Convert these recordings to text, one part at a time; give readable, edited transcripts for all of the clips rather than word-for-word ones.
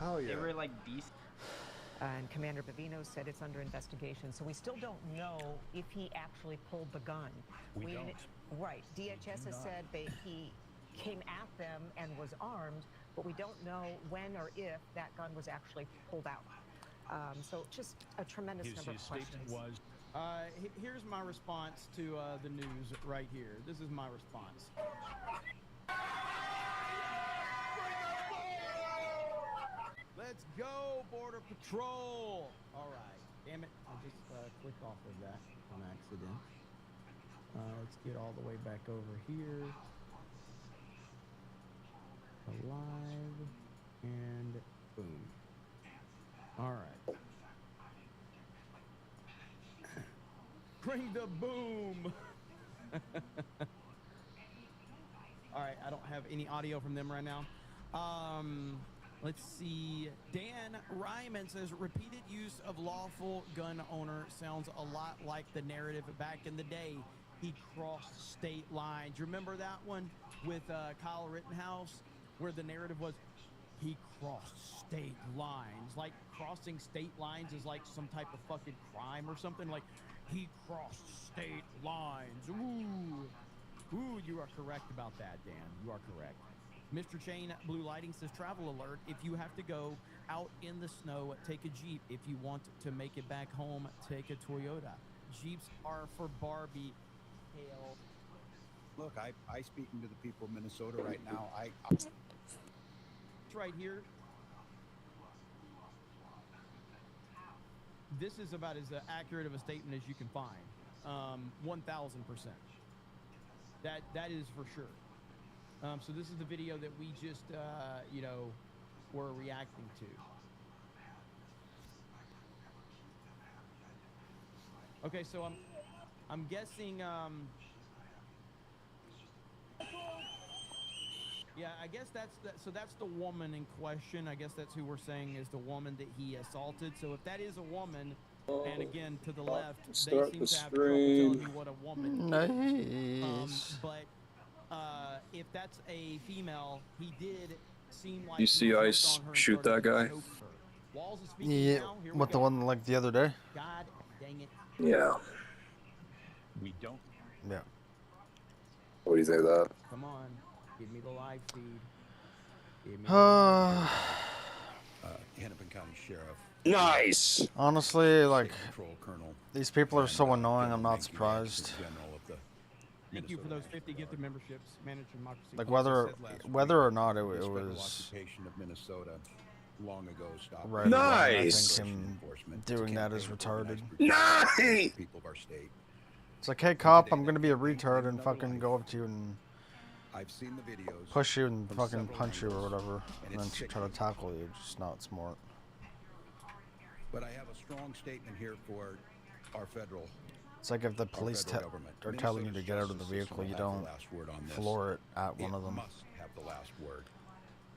Oh yeah. They were like decent. And Commander Bavino said it's under investigation. So we still don't know if he actually pulled the gun. We don't. Right. DHS has said he came at them and was armed, but we don't know when or if that gun was actually pulled out. So just a tremendous number of questions. Was here's my response to the news right here. This is my response. Let's go, Border Patrol! All right. Damn it. I just clicked off of that on accident. Let's get all the way back over here. Alive. And boom. All right. Bring the boom! All right. I don't have any audio from them right now. Let's see. Dan Ryman says repeated use of lawful gun owner sounds a lot like the narrative back in the day. He crossed state lines. You remember that one with Kyle Rittenhouse, where the narrative was he crossed state lines? Like crossing state lines is like some type of fucking crime or something. Like he crossed state lines. Ooh, you are correct about that, Dan. You are correct. Mr. Chain Blue Lighting says travel alert. If you have to go out in the snow, take a Jeep. If you want to make it back home, take a Toyota. Jeeps are for Barbie. Hell. Look, I speaking to the people of Minnesota right now. It's right here. This is about as accurate of a statement as you can find. 1,000%. That is for sure. So this is the video that we just, were reacting to. Okay, so I'm guessing, yeah, I guess that's the woman in question. I guess that's who we're saying is the woman that he assaulted. So if that is a woman, and again, to the left, they seem to have trouble telling me what a woman is. But if that's a female, he did seem like... You see Ice shoot that guy? Yeah, what, the one like the other day? God dang it. Yeah. we don't. Yeah. What do you think of that? Come on, give me the live feed. Hennepin County Sheriff. Nice! Honestly, like, Patrol Colonel. these people are so annoying, I'm not surprised. Thank you for those 50 gifted memberships. Managed Democracy. Like, whether or not it was occupation of Minnesota long ago stopped. right. Nice! I think him doing that is retarded. Nice! People of our state. It's like, hey cop, I'm gonna be a retard and fucking go up to you and I've seen the videos. push you and fucking punch you or whatever, and then try to tackle you. Just not smart. But I have a strong statement here for our federal. It's like if the police are telling you to get out of the vehicle, you don't floor it at one of them. Must have the last word.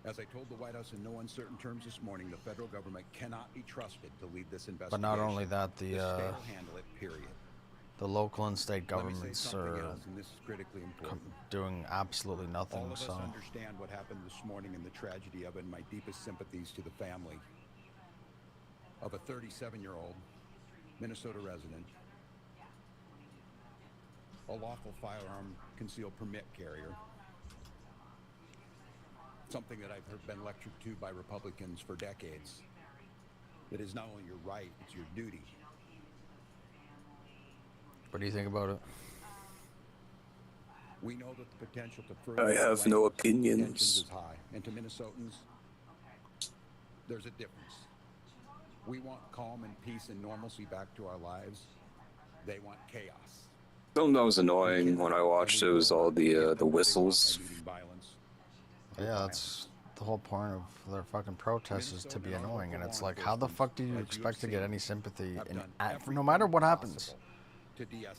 As I told the White House in no uncertain terms this morning, the federal government cannot be trusted to lead this investigation. But not only that, the state will handle it, period. the local and state governments Governments are and this is critically important. doing absolutely nothing. All of us So understand what happened this morning and the tragedy of it, and my deepest sympathies to the family of a 37-year-old Minnesota resident, a lawful firearm concealed permit carrier, something that I've been lectured to by Republicans for decades. It is not only your right, it's your duty. what do you think about it? We know that the potential to further I have no opinions. is high, and to Minnesotans, there's a difference. We want calm and peace and normalcy back to our lives. They want chaos. Something that was annoying when I watched it was all the whistles. Yeah, that's the whole point of their fucking protests, is to be annoying, and it's like, how the fuck do you expect to get any sympathy no matter what happens?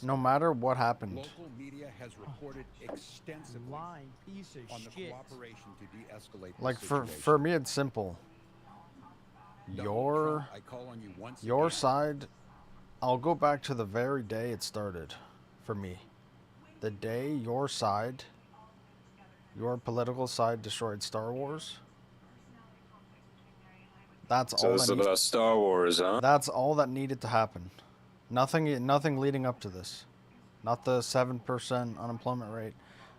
No matter what happened. Local media has reported extensively Lying piece of on the shit. cooperation to de-escalate Like, the for situation. me, it's simple. Donald Trump, I call on you once Your again. side, I'll go back to the very day it started, for me. The day your side, your political side destroyed Star Wars, That's So all it's that about Star Wars, huh? That's all that needed to happen. Nothing leading up to this. Not the 7% unemployment rate,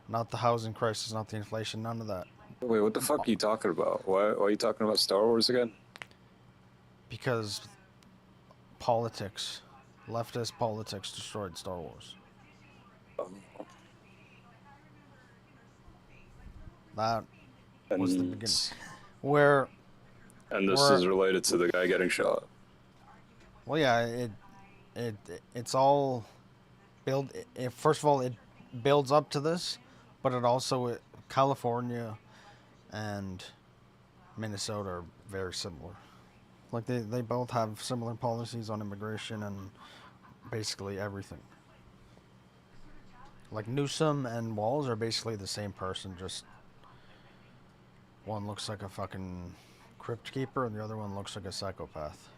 not the housing crisis, not the inflation, none of that. Wait, what the fuck are you talking about? Why are you talking about Star Wars again? Because politics, leftist politics destroyed Star Wars. Oh. That was the beginning. And this is related to the guy getting shot. Well, yeah, it's all first of all, it builds up to this, but it also California and Minnesota are very similar. Like they both have similar policies on immigration and basically everything. Like Newsom and Walz are basically the same person, just one looks like a fucking crypt keeper and the other one looks like a psychopath.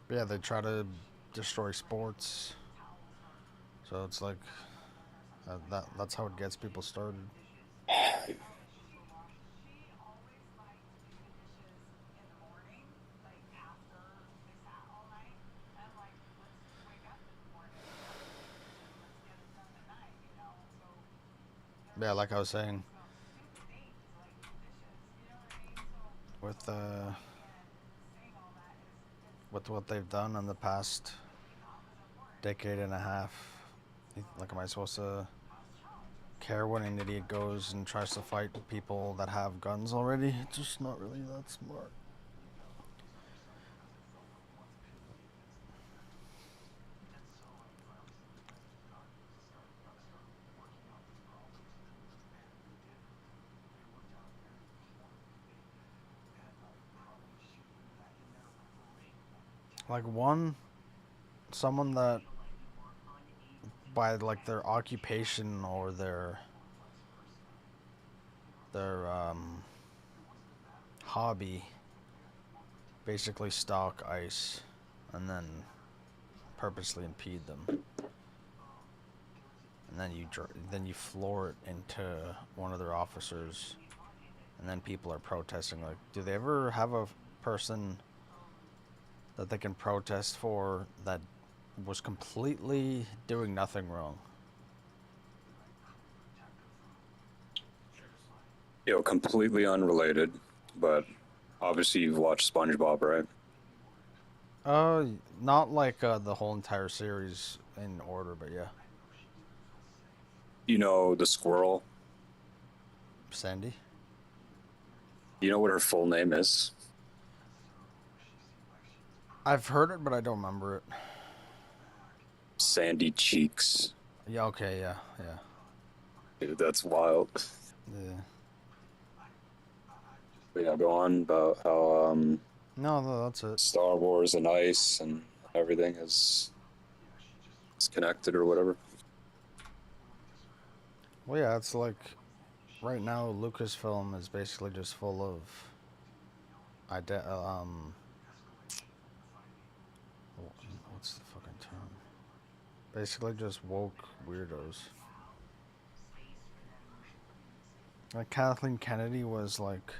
But yeah, they try to destroy sports. So it's like that's how it gets people started. Yeah, like I was saying, with what they've done in the past decade and a half, like, am I supposed to care when an idiot goes and tries to fight people that have guns already? It's just not really that smart. Like someone that by like their occupation or their hobby basically stalk ICE and then purposely impede them, and then you floor it into one of their officers, and then people are protesting. Like, do they ever have a person that they can protest for that was completely doing nothing wrong? Completely unrelated, but obviously you've watched SpongeBob, right? Not like the whole entire series in order, but yeah. You know the squirrel? Sandy? You know what her full name is? I've heard it, but I don't remember it. Sandy Cheeks. Yeah, okay, yeah. Dude, that's wild. Yeah. But yeah, go on about how No, that's it. Star Wars and ICE and everything is connected or whatever. Well, yeah, it's like right now Lucasfilm is basically just full of what's the fucking term? Basically just woke weirdos. Like Kathleen Kennedy was like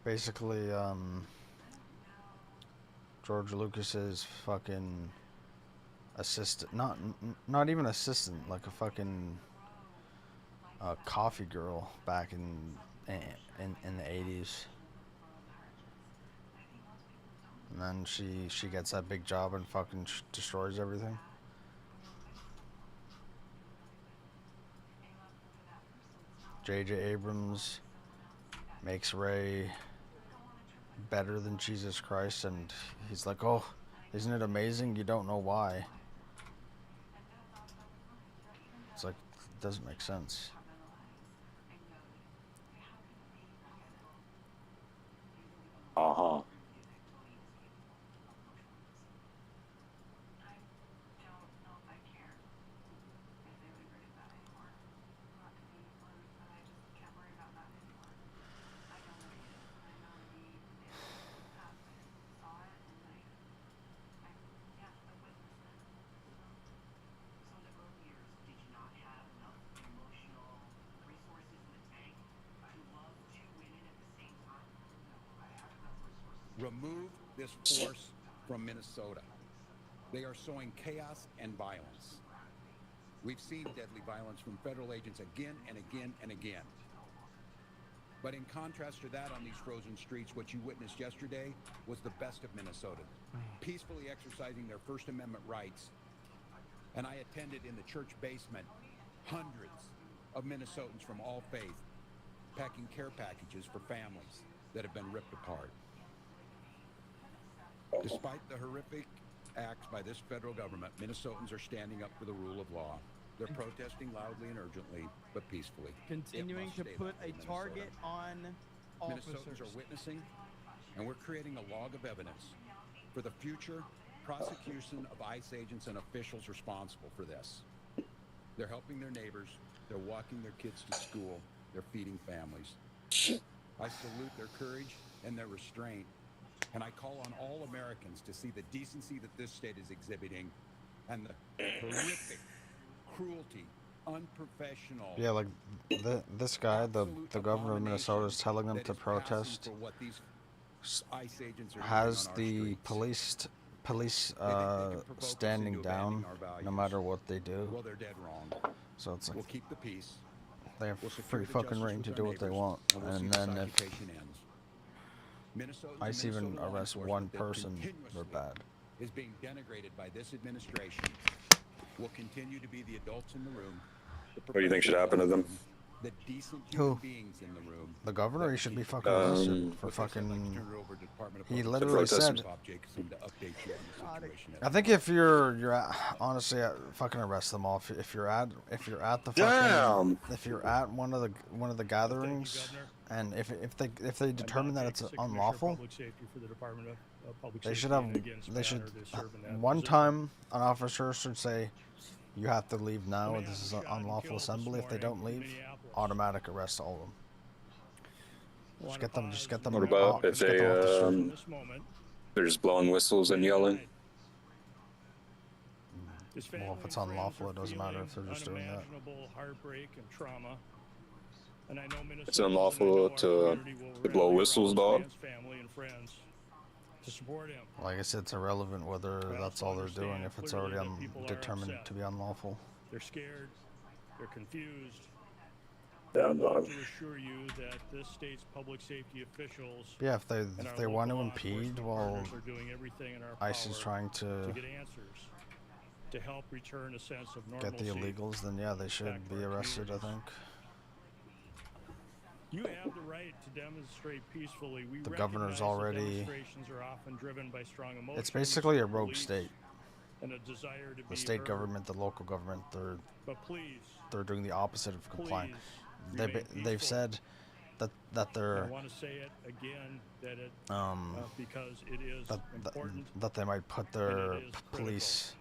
basically George Lucas's fucking assistant, not even assistant, like a fucking coffee girl back in the 80s. And then she gets that big job and fucking destroys everything. J.J. Abrams makes Rey better than Jesus Christ, and he's like, oh, isn't it amazing? You don't know why. It's like, it doesn't make sense. Uh-huh. Remove this force from Minnesota. They are sowing chaos and violence. We've seen deadly violence from federal agents again and again and again. But in contrast to that, on these frozen streets, what you witnessed yesterday was the best of Minnesota, peacefully exercising their First Amendment rights. And I attended in the church basement hundreds of Minnesotans from all faith packing care packages for families that have been ripped apart. Despite the horrific acts by this federal government, Minnesotans are standing up for the rule of law. They're protesting loudly and urgently, but peacefully. Continuing to put a target on officers. Minnesotans are witnessing, and we're creating a log of evidence for the future prosecution of ICE agents and officials responsible for this. They're helping their neighbors. They're walking their kids to school. They're feeding families. I salute their courage and their restraint, and I call on all Americans to see the decency that this state is exhibiting and the horrific cruelty, unprofessional. Yeah, like this guy, the governor of Minnesota, is telling them to protest. Has the police standing down no matter what they do. Well, they're dead wrong. So it's like we'll keep the peace. they have free fucking reign to do what they want. And then if ICE even arrests one person, they're bad. Is being denigrated by this administration. Will continue to be the adults in the room. What do you think should happen to them? The decent Who? beings in the room. The governor, he should be fucking arrested for fucking. He literally said. I think if you're at, honestly, fucking arrest them all. If you're at the fucking, if you're at one of the gatherings, and if they determine that it's unlawful, they should one time an officer should say, you have to leave now, or this is an unlawful assembly. If they don't leave, automatic arrest all of them. Just get them. What about if they're just blowing whistles and yelling? Well, if it's unlawful, it doesn't matter if they're just doing that. It's unlawful to blow whistles, dog. Like I said, it's irrelevant whether that's all they're doing if it's already determined to be unlawful. They're scared. They're confused. Yeah, dog. To assure you that this state's public safety officials. Yeah, if they want to impede while ICE is trying to get answers, to help return a sense of get the illegals, then yeah, they should be arrested, I think. You have the right to demonstrate peacefully. We the governor's already. Demonstrations are often driven by strong emotions. It's basically a rogue state. And a desire to the state government, the local government, they're doing the opposite of complying. They've said that they're. I want to say it again that it because it is important. That they might put their police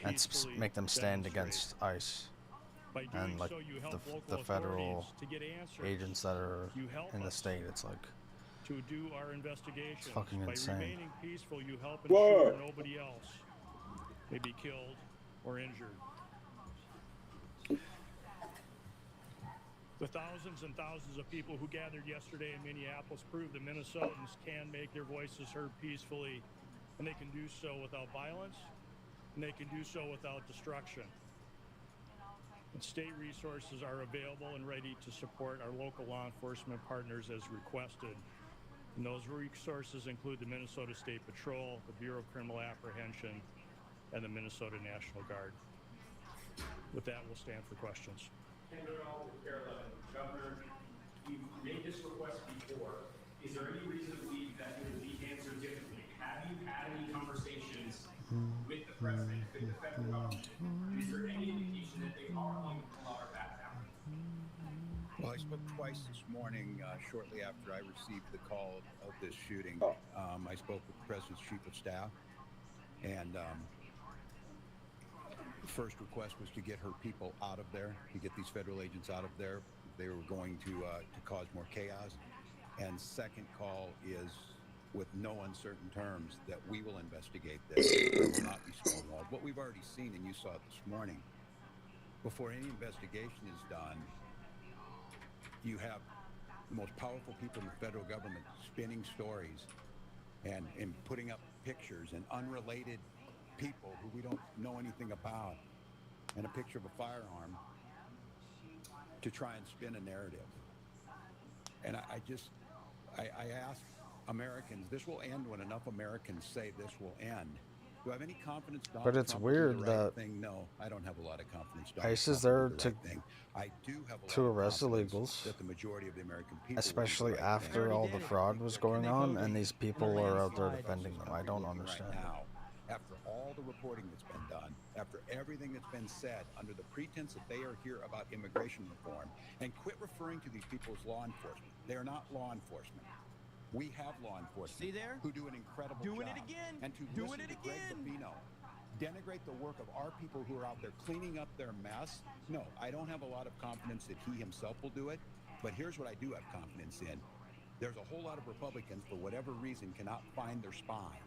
and make them stand against ICE. And like the federal agents that are in the state, it's like to do our investigation. It's fucking insane. By remaining peaceful, you help ensure nobody else may be killed or injured. The thousands and thousands of people who gathered yesterday in Minneapolis prove that Minnesotans can make their voices heard peacefully, and they can do so without violence, and they can do so without destruction. And state resources are available and ready to support our local law enforcement partners as requested. And those resources include the Minnesota State Patrol, the Bureau of Criminal Apprehension, and the Minnesota National Guard. With that, we'll stand for questions. Governor, you made this request before. Is there any reason to believe that it will be answered differently? Have you had any conversations with the president, with the federal government? And is there any indication that they are going to pull out or back down? Well, I spoke twice this morning, shortly after I received the call of this shooting. I spoke with the president's chief of staff, and the first request was to get her people out of there, to get these federal agents out of there. They were going to cause more chaos. And second call is, with no uncertain terms, that we will investigate this. We will not be stonewalled. What we've already seen, and you saw it this morning, before any investigation is done, you have the most powerful people in the federal government spinning stories and putting up pictures and unrelated people who we don't know anything about, and a picture of a firearm to try and spin a narrative. And I ask Americans, this will end when enough Americans say this will end. Do I have any confidence Donald But it's Trump will do weird the right that thing? No, I don't have a lot of confidence Donald ICE is Trump will there do the to right thing. I do have a lot to of arrest confidence illegals, that the majority of the American people especially will do the right after all the fraud was going on, and these people are out there defending them. I don't understand. Right now, after all the reporting that's been done, after everything that's been said under the pretense that they are here about immigration reform, and quit referring to these people as law enforcement. They are not law enforcement. We have law enforcement. See there? Who do an incredible Doing job. it again. And to Doing listen it to Greg again. Bufino denigrate the work of our people who are out there cleaning up their mess. No, I don't have a lot of confidence that he himself will do it. But here's what I do have confidence in. There's a whole lot of Republicans, for whatever reason, cannot find their spine.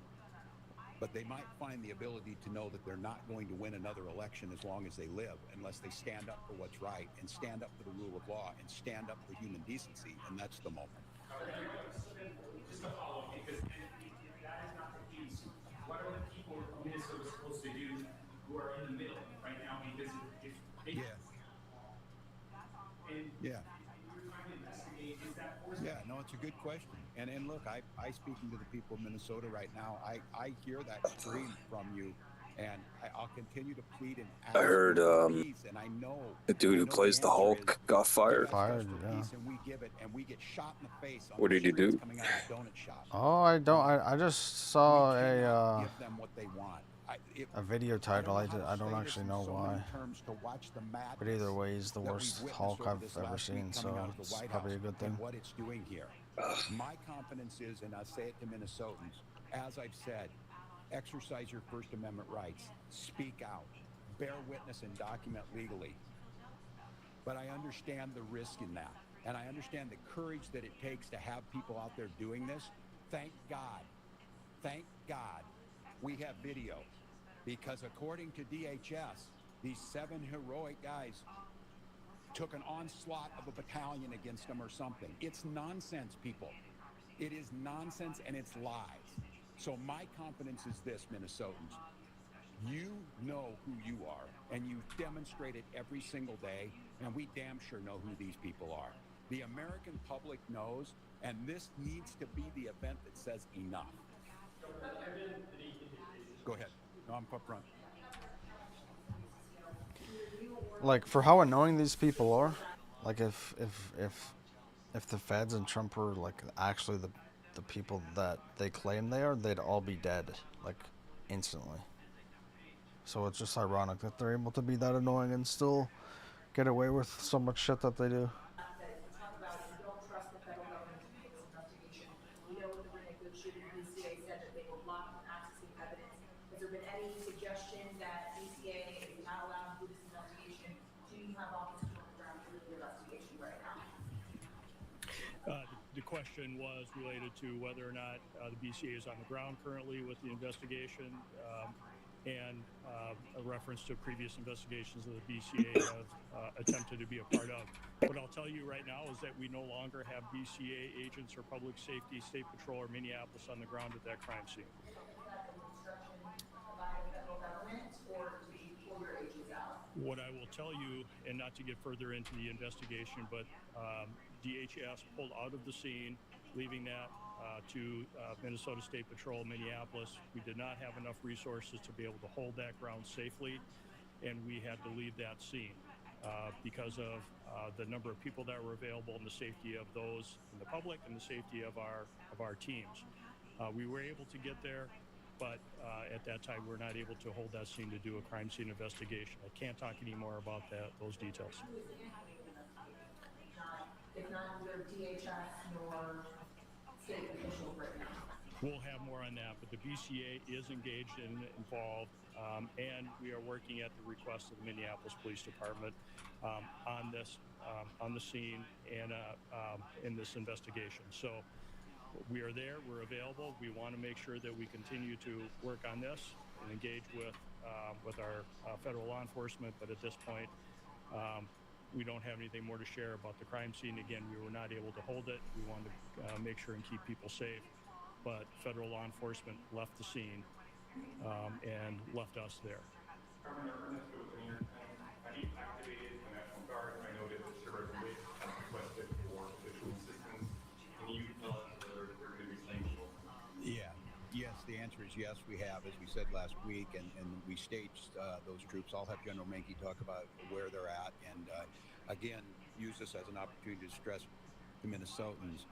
But they might find the ability to know that they're not going to win another election as long as they live, unless they stand up for what's right and stand up for the rule of law and stand up for human decency. And that's the moment. Just a follow-up, because if that is not the case, what are the people of Minnesota supposed to do who are in the middle right now? Because if they and yeah. you're trying to investigate, is that forced? Yeah, no, it's a good question. And look, I speaking to the people of Minnesota right now, I hear that scream from you, and I'll continue to plead and ask I heard for peace. And I know the dude who plays the Hulk got fired. Yeah. And we give it, and we get shot in the face. On What did he do? Coming out of the donut shop. Oh, I just saw give them what they want. a video title. I don't actually know why. But either way, he's the worst Hulk I've ever seen, so it's probably a good thing. What it's doing here. My confidence is, and I say it to Minnesotans, as I've said, exercise your First Amendment rights, speak out, bear witness and document legally. But I understand the risk in that. And I understand the courage that it takes to have people out there doing this. Thank God, we have video. Because according to DHS, these 7 heroic guys took an onslaught of a battalion against them or something. It's nonsense, people. It is nonsense, and it's lies. So my confidence is this, Minnesotans. You know who you are, and you demonstrate it every single day, and we damn sure know who these people are. The American public knows, and this needs to be the event that says enough. Go ahead. No, I'm up front. Like, for how annoying these people are, like if the feds and Trump were like actually the people that they claim they are, they'd all be dead, like, instantly. So it's just ironic that they're able to be that annoying and still get away with so much shit that they do. The question was related to whether or not the BCA is on the ground currently with the investigation, and a reference to previous investigations that the BCA have attempted to be a part of. What I'll tell you right now is that we no longer have BCA agents or public safety, state patrol, or Minneapolis on the ground at that crime scene. What I will tell you, and not to get further into the investigation, but DHS pulled out of the scene, leaving that to Minnesota State Patrol, Minneapolis. We did not have enough resources to be able to hold that ground safely, and we had to leave that scene because of the number of people that were available and the safety of those in the public and the safety of our teams. We were able to get there, but at that time, we're not able to hold that scene to do a crime scene investigation. I can't talk any more about those details. If not either DHS nor state officials right now. We'll have more on that, but the BCA is engaged and involved, and we are working at the request of the Minneapolis Police Department on this, on the scene, and in this investigation. So we are there, we're available. We want to make sure that we continue to work on this and engage with our federal law enforcement, but at this point, we don't have anything more to share about the crime scene. Again, we were not able to hold it. We wanted to make sure and keep people safe. but federal law enforcement left the scene and left us there. Governor Ernesto was in here, and have you activated the National Guard? I know that Sheriff Witt has requested for additional assistance. Can you tell us whether they're going to be staying close? Yeah. Yes, the answer is yes, we have, as we said last week, and we staged those troops. I'll have General Menke talk about where they're at, and again, use this as an opportunity to stress to Minnesotans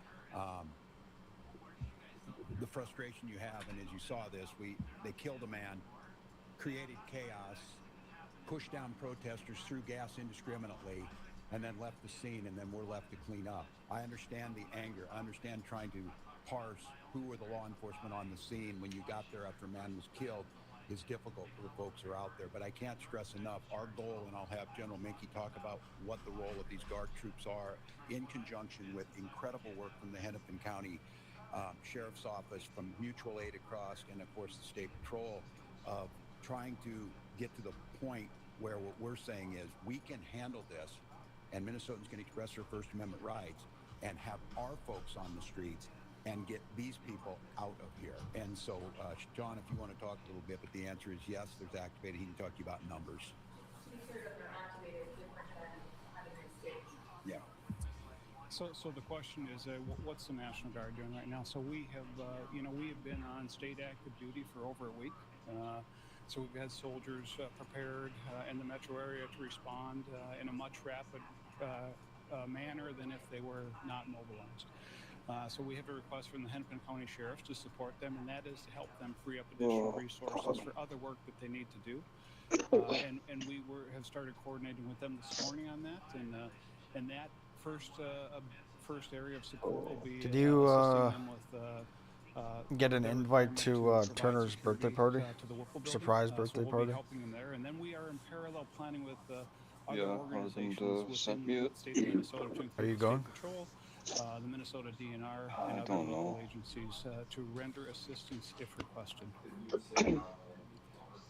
the frustration you have. And as you saw this, they killed a man, created chaos, pushed down protesters, threw gas indiscriminately, and then left the scene, and then we're left to clean up. I understand the anger. I understand trying to parse who were the law enforcement on the scene when you got there after a man was killed is difficult for the folks who are out there. But I can't stress enough, our goal, and I'll have General Menke talk about what the role of these Guard troops are in conjunction with incredible work from the Hennepin County Sheriff's Office, from mutual aid across, and of course the State Patrol, of trying to get to the point where what we're saying is we can handle this, and Minnesotans can express their First Amendment rights and have our folks on the streets and get these people out of here. And so, John, if you want to talk a little bit, but the answer is yes, there's activated. He can talk to you about numbers. To be clear, that they're activated different than having been staged. Yeah. So the question is, what's the National Guard doing right now? So we have, we have been on state active duty for over a week. So we've had soldiers prepared in the metro area to respond in a much rapid manner than if they were not mobilized. So we have a request from the Hennepin County Sheriffs to support them, and that is to help them free up additional resources for other work that they need to do. And we have started coordinating with them this morning on that, and that first area of support will be Did you assisting them with get an invite to Turner's birthday party? Surprise birthday so we'll party? be helping them there, and then we are in parallel planning with other Yeah, organizations sent within me the state of Minnesota to include Are you the going? State Patrol, the Minnesota DNR, I and other don't local know. agencies to render assistance if requested.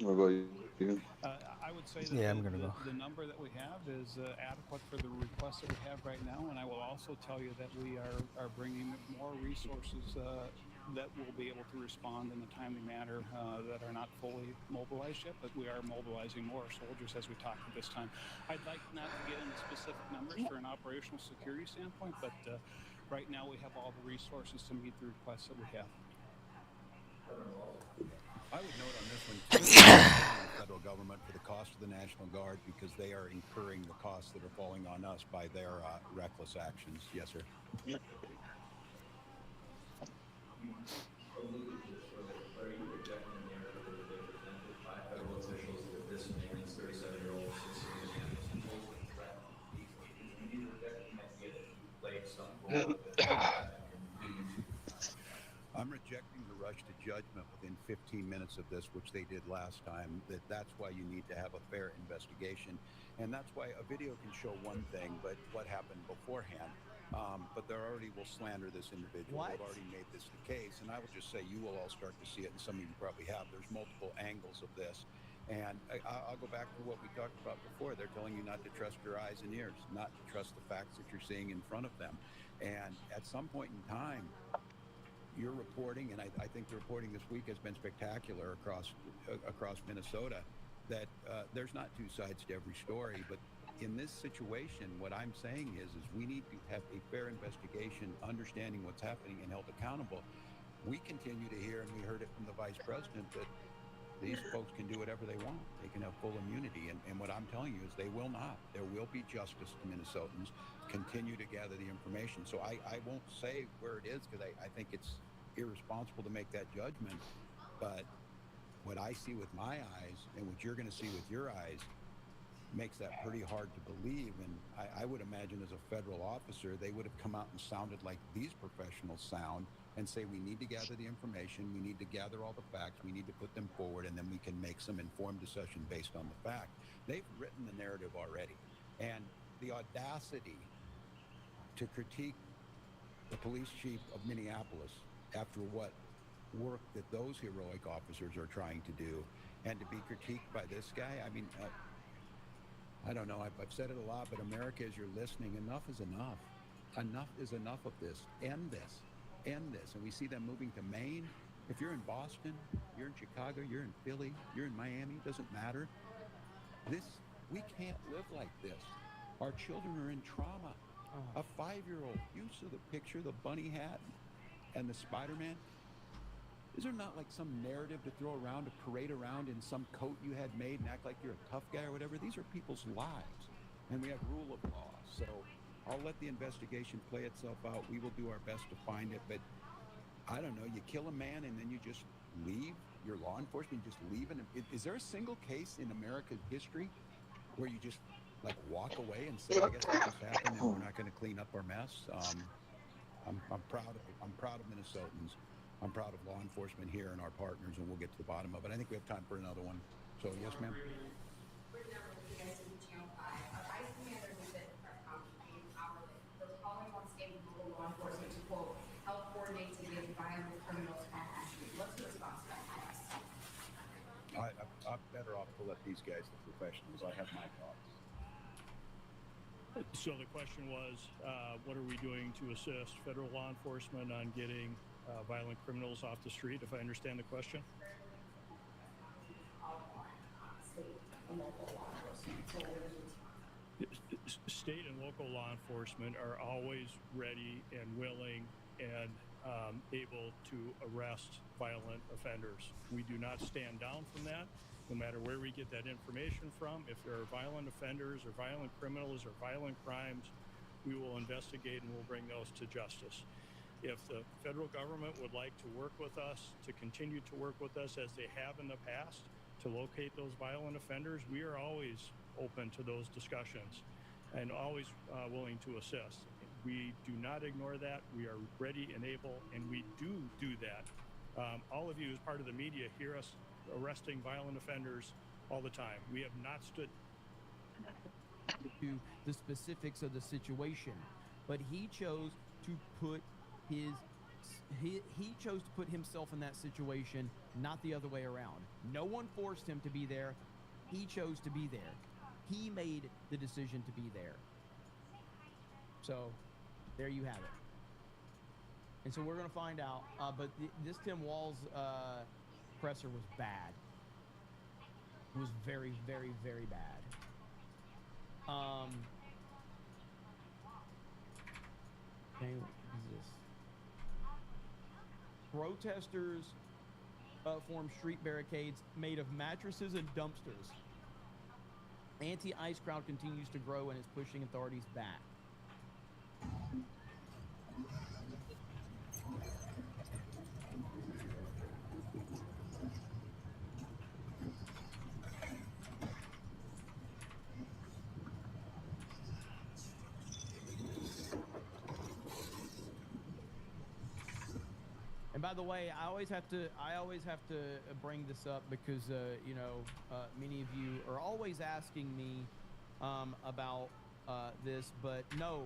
What about you? I would say that Yeah, I'm gonna go. the number that we have is adequate for the requests that we have right now, and I will also tell you that we are bringing more resources that will be able to respond in a timely manner that are not fully mobilized yet, but we are mobilizing more soldiers as we talk at this time. I'd like not to get into specific numbers for an operational security standpoint, but right now we have all the resources to meet the requests that we have. I would note on this one, too, the federal government for the cost of the National Guard, because they are incurring the costs that are falling on us by their reckless actions. Yes, sir. Are you rejecting the narrative that they presented by federal officials that this man, this 37-year-old, 6-year-old man, was supposed to threaten people? Are you rejecting the idea that he played some role with it? I'm rejecting the rush to judgment within 15 minutes of this, which they did last time. That's why you need to have a fair investigation. And that's why a video can show one thing, but what happened beforehand. But they already will slander this individual. What? They've already made this the case. And I will just say, you will all start to see it, and some of you probably have. There's multiple angles of this. And I'll go back to what we talked about before. They're telling you not to trust your eyes and ears, not to trust the facts that you're seeing in front of them. And at some point in time, your reporting, and I think the reporting this week has been spectacular across Minnesota, that there's not two sides to every story. But in this situation, what I'm saying is we need to have a fair investigation, understanding what's happening, and held accountable. We continue to hear, and we heard it from the vice president, that these folks can do whatever they want. They can have full immunity. And what I'm telling you is they will not. There will be justice to Minnesotans. Continue to gather the information. So I won't say where it is, because I think it's irresponsible to make that judgment. But what I see with my eyes and what you're going to see with your eyes makes that pretty hard to believe. And I would imagine as a federal officer, they would have come out and sounded like these professionals sound and say, we need to gather the information, we need to gather all the facts, we need to put them forward, and then we can make some informed decision based on the fact. They've written the narrative already. And the audacity to critique the police chief of Minneapolis after what work that those heroic officers are trying to do, and to be critiqued by this guy, I mean, I don't know, I've said it a lot, but America, as you're listening, enough is enough. Enough is enough of this. End this. end this. And we see them moving to Maine. If you're in Boston, you're in Chicago, you're in Philly, you're in Miami, doesn't matter. We can't live like this. Our children are in trauma. A 5-year-old, you saw the picture, the bunny hat and the Spider-Man. Is there not like some narrative to throw around, to parade around in some coat you had made and act like you're a tough guy or whatever? These are people's lives, and we have rule of law. So I'll let the investigation play itself out. We will do our best to find it, but I don't know, you kill a man and then you just leave? Your law enforcement just leave? Is there a single case in America's history where you just like walk away and say, I guess that just happened and we're not going to clean up our mess? I'm proud of Minnesotans. I'm proud of law enforcement here and our partners, and we'll get to the bottom of it. I think we have time for another one. So yes, ma'am. Law enforcement to quote, help coordinate to give violent criminals compassion. What's your response to that? I'm better off to let these guys, the professionals, I have my thoughts. So the question was, what are we doing to assist federal law enforcement on getting violent criminals off the street, if I understand the question? State and local law enforcement are always ready and willing and able to arrest violent offenders. We do not stand down from that, no matter where we get that information from. If there are violent offenders or violent criminals or violent crimes, we will investigate and we'll bring those to justice. If the federal government would like to work with us, to continue to work with us as they have in the past, to locate those violent offenders, we are always open to those discussions and always willing to assist. We do not ignore that. We are ready and able, and we do that. All of you, as part of the media, hear us arresting violent offenders all the time. We have not stood to the specifics of the situation, but he chose to put he chose to put himself in that situation, not the other way around. No one forced him to be there. He chose to be there. He made the decision to be there. So there you have it. And so we're going to find out. But this Tim Walz presser was bad. It was very, very, very bad. Okay, what is this? Protesters formed street barricades made of mattresses and dumpsters. Anti-ICE crowd continues to grow and is pushing authorities back. And by the way, I always have to bring this up because many of you are always asking me about this, but no,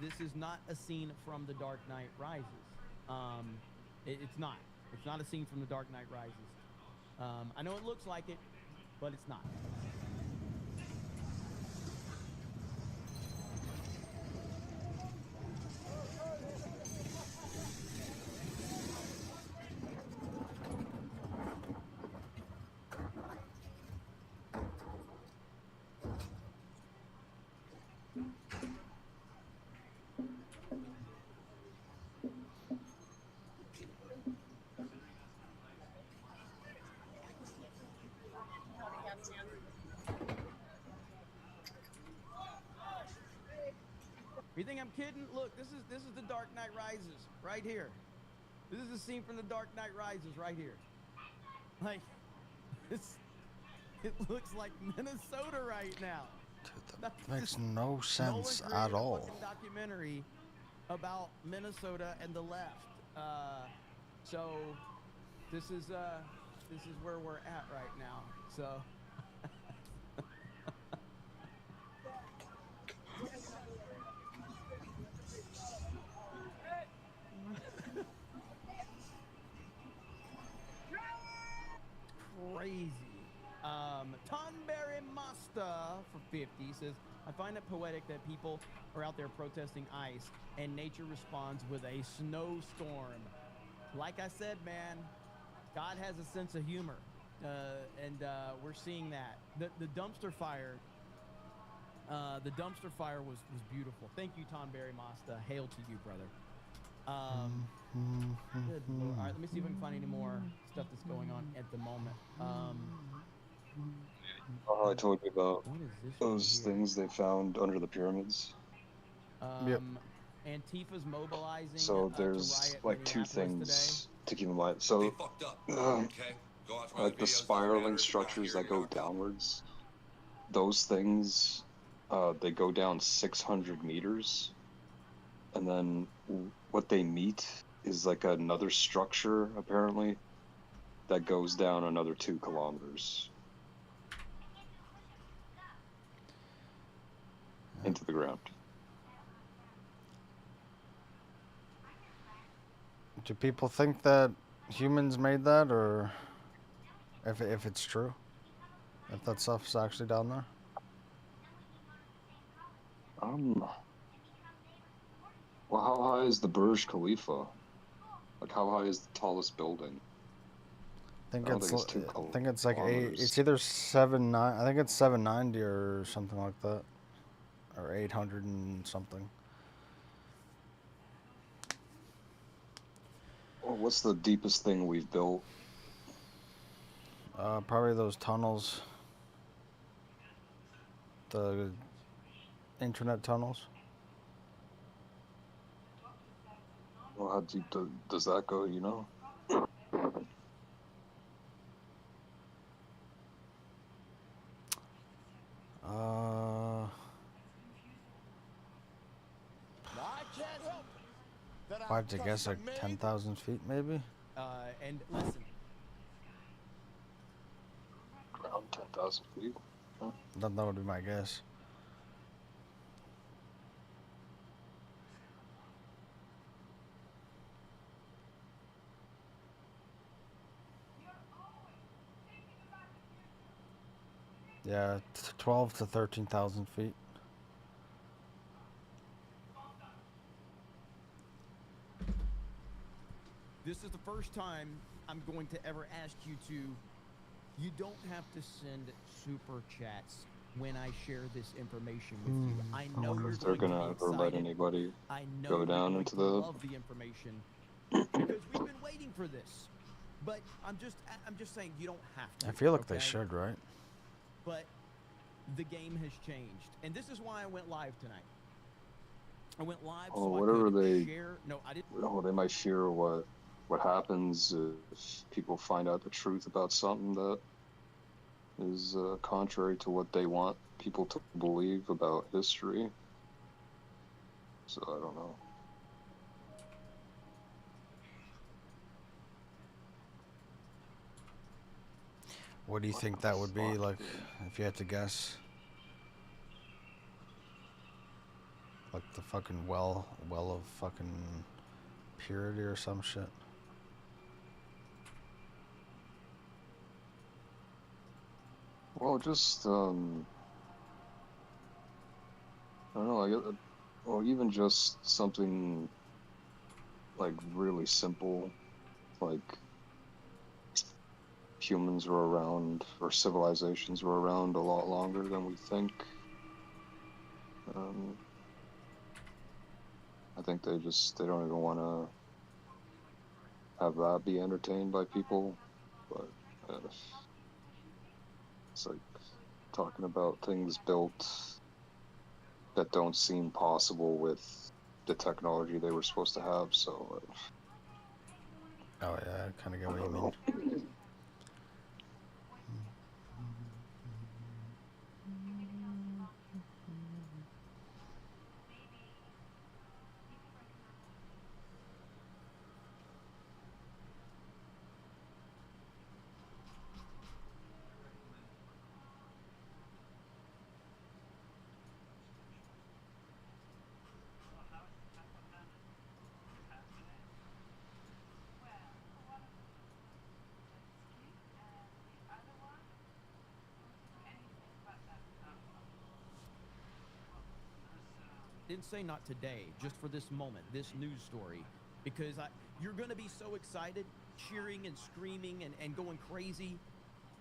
this is not a scene from The Dark Knight Rises. It's not. It's not a scene from The Dark Knight Rises. I know it looks like it, but it's not. You think I'm kidding? Look, this is The Dark Knight Rises right here. This is a scene from The Dark Knight Rises right here. Like, it looks like Minnesota right now. Dude, that makes no sense at all. A documentary about Minnesota and the left. So this is where we're at right now. So. Crazy. Tonberry mustard. for 50 says, I find it poetic that people are out there protesting ICE and nature responds with a snowstorm. Like I said, man, God has a sense of humor, and we're seeing that. The dumpster fire. The dumpster fire was beautiful. Thank you, Tom Barry Masta. Hail to you, brother. Good Lord. All right, let me see if I can find any more stuff that's going on at the moment. I told you about What is this those right here? things they found under the pyramids. Yep. Antifa's mobilizing So to there's riot like two Minneapolis things to keep in mind. So, like the spiraling structures that go downwards, those things, they go down 600 meters, and then what they meet is like another structure apparently that goes down another 2 kilometers into the ground. Do people think that humans made that, or if it's true? If that stuff's actually down there? Well, how high is the Burj Khalifa? Like, how high is the tallest building? I think I don't think it's it's 2 I think it's like 8. kilometers. It's either 790. I think it's 790 or something like that, or 800 and something. Well, what's the deepest thing we've built? Probably those tunnels. The internet tunnels. Well, how deep does that go, you know? If I had to guess, like 10,000 feet, maybe. And listen, Around 10,000 feet. Huh? That would be my guess. Yeah, 12 to 13,000 feet. this is the first time I'm going to ever ask you to. You don't have to send super chats when I share this information with you. I know you're If they're going gonna to be ever let excited. anybody I know go you're down going into to the... love the information because we've been waiting for this. But I'm just saying you don't have to. I feel like okay? they should, right? But the game has changed, and this is why I went live tonight. I went live Oh, so whatever I could they... share. No, I didn't. Oh, they might share what happens if people find out the truth about something that is contrary to what they want people to believe about history. So I don't know. What do you think that would be, like, if you had to guess? Like the fucking well of fucking purity or some shit? Well, just, I don't know, or even just something, like, really simple, like, humans were around, or civilizations were around a lot longer than we think. I think they don't even want to have that be entertained by people, but it's like talking about things built that don't seem possible with the technology they were supposed to have, so... Oh yeah, I kind of get what you mean. didn't say not today, just for this moment, this news story, because you're going to be so excited, cheering and screaming and going crazy,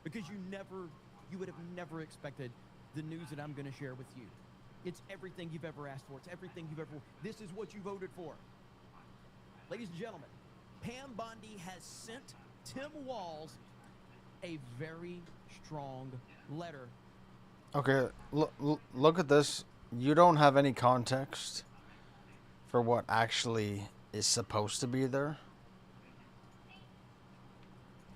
because you would have never expected the news that I'm going to share with you. It's everything you've ever asked for. It's everything you've ever. This is what you voted for. Ladies and gentlemen, Pam Bondi has sent Tim Walz a very strong letter. Okay, look at this. You don't have any context for what actually is supposed to be there.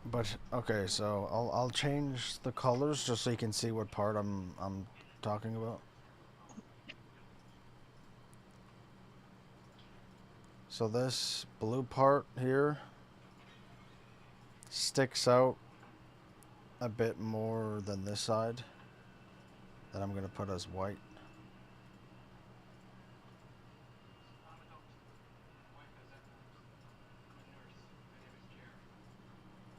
But okay, so I'll change the colors just so you can see what part I'm talking about. So this blue part here sticks out a bit more than this side that I'm going to put as white.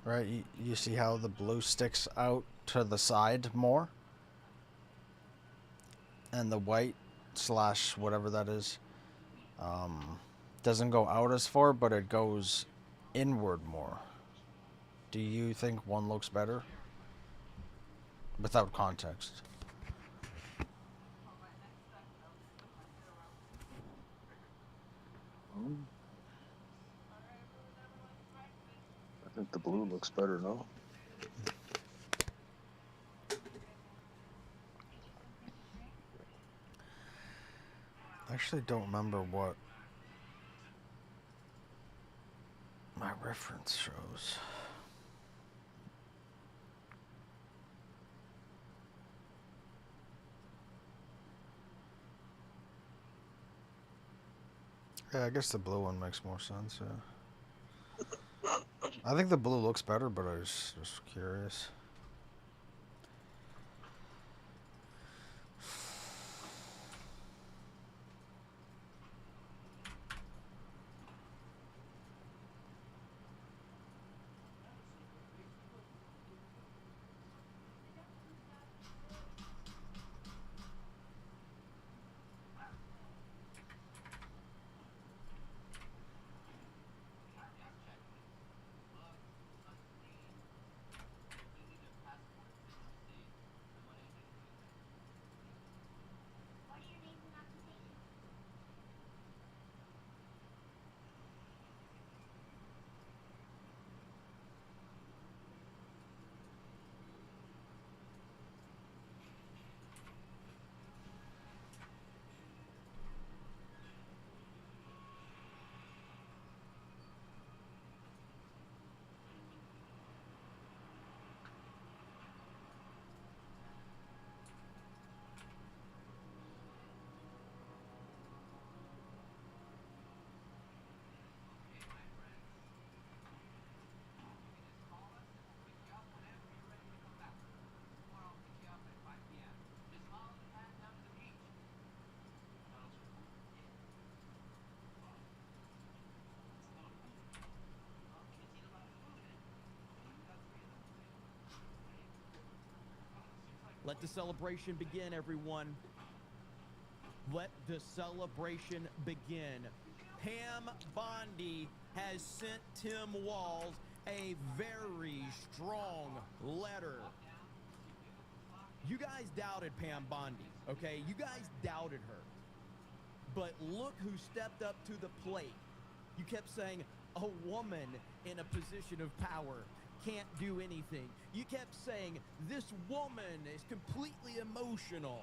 Right, you see how the blue sticks out to the side more? And the white slash whatever that is doesn't go out as far, but it goes inward more. Do you think one looks better? Without context. I think the blue looks better, no? I actually don't remember what my reference shows. Yeah, I guess the blue one makes more sense, yeah. I think the blue looks better, but I was just curious. Let the celebration begin, everyone. Let the celebration begin. Pam Bondi has sent Tim Walz a very strong letter. You guys doubted Pam Bondi, okay? You guys doubted her. But look who stepped up to the plate. You kept saying a woman in a position of power can't do anything. You kept saying this woman is completely emotional.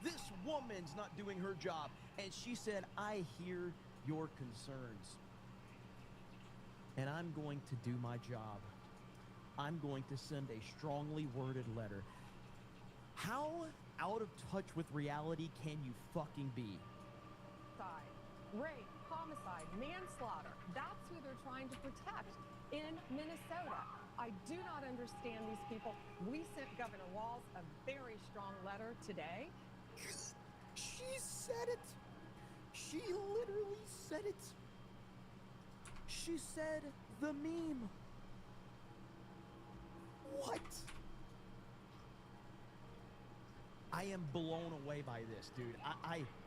This woman's not doing her job. And she said, I hear your concerns. And I'm going to do my job. I'm going to send a strongly worded letter. How out of touch with reality can you fucking be? Rape, homicide, manslaughter. That's who they're trying to protect in Minnesota. I do not understand these people. We sent Governor Walz a very strong letter today. She said it. She literally said it. She said the meme. What? I I am blown away by this, dude.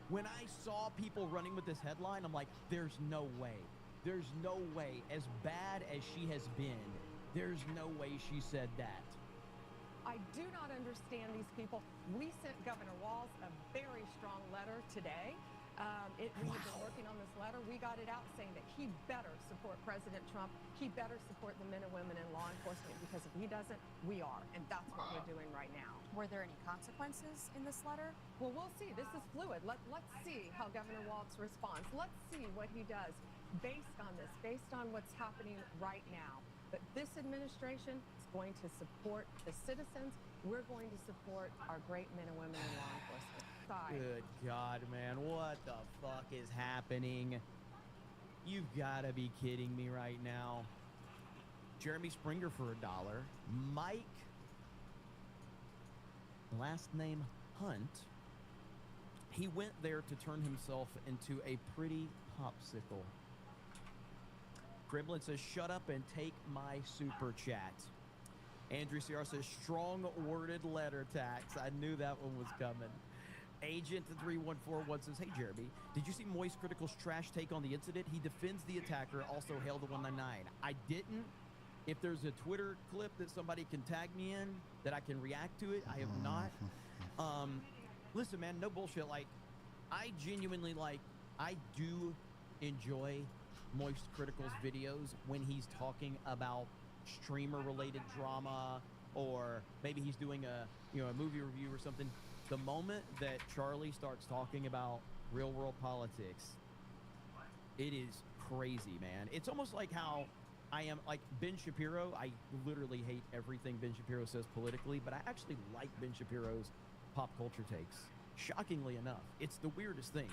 When I saw people running with this headline, I'm like, there's no way. There's no way. As bad as she has been, there's no way she said that. I do not understand these people. We sent Governor Walz a very strong letter today. We have been working on this letter. We got it out saying that he better support President Trump. He better support the men and women in law enforcement, because if he doesn't, we are. And that's what we're doing right now. Were there any consequences in this letter? Well, we'll see. This is fluid. Let's see how Governor Walz responds. Let's see what he does based on this, based on what's happening right now. But this administration is going to support the citizens. We're going to support our great men and women in law enforcement. Good God, man. What the fuck is happening? You've got to be kidding me right now. Jeremy Springer for $1. Mike, last name Hunt. He went there to turn himself into a pretty popsicle. Kremlin says, shut up and take my super chat. Andrew CR says, strong worded letter tax. I knew that one was coming. Agent 3141 says, hey, Jeremy, did you see Moist Critical's trash take on the incident? He defends the attacker, also hail the 199. I didn't. If there's a Twitter clip that somebody can tag me in that I can react to it, I have not. Listen, man, no bullshit. Like, I genuinely, I do enjoy Moist Critical's videos when he's talking about streamer-related drama, or maybe he's doing a movie review or something. The moment that Charlie starts talking about real-world politics, it is crazy, man. It's almost like how I am, like Ben Shapiro. I literally hate everything Ben Shapiro says politically, but I actually like Ben Shapiro's pop culture takes. Shockingly enough, it's the weirdest thing.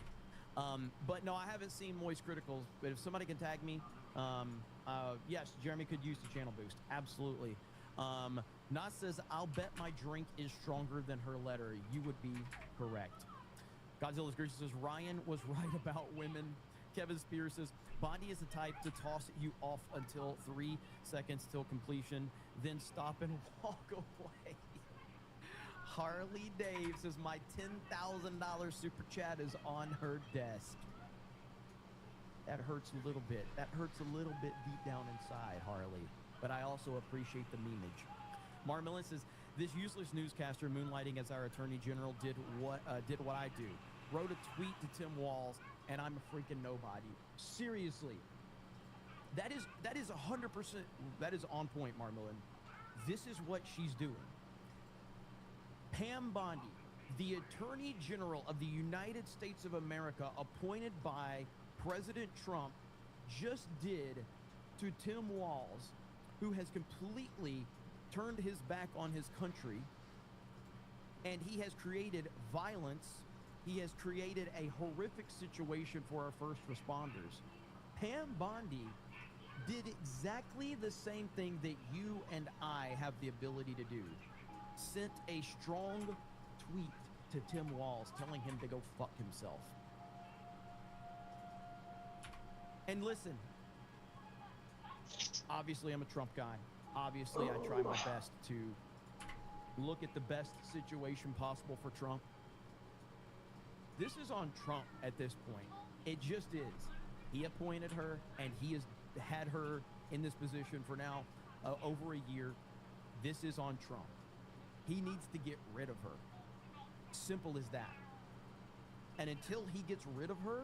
But no, I haven't seen Moist Criticals, but if somebody can tag me, yes, Jeremy could use the channel boost. Absolutely. Nas says, I'll bet my drink is stronger than her letter. You would be correct. Godzilla's Gracious says, Ryan was right about women. Kevin Spears says, Bondi is the type to toss you off until 3 seconds till completion, then stop and walk away. Harley Dave says, my $10,000 super chat is on her desk. That hurts a little bit. That hurts a little bit deep down inside, Harley. But I also appreciate the memeage. Mar Millen says, this useless newscaster moonlighting as our attorney general did what I do. Wrote a tweet to Tim Walz, and I'm a freaking nobody. Seriously. That is 100%, that is on point, Mar Millen. This is what she's doing. Pam Bondi, the Attorney General of the United States of America, appointed by President Trump, just did to Tim Walz, who has completely turned his back on his country, and he has created violence. He has created a horrific situation for our first responders. Pam Bondi did exactly the same thing that you and I have the ability to do. Sent a strong tweet to Tim Walz telling him to go fuck himself. And listen, obviously I'm a Trump guy. Obviously I try my best to look at the best situation possible for Trump. This is on Trump at this point. It just is. He appointed her, and he has had her in this position for now over a year. This is on Trump. He needs to get rid of her. Simple as that. And until he gets rid of her,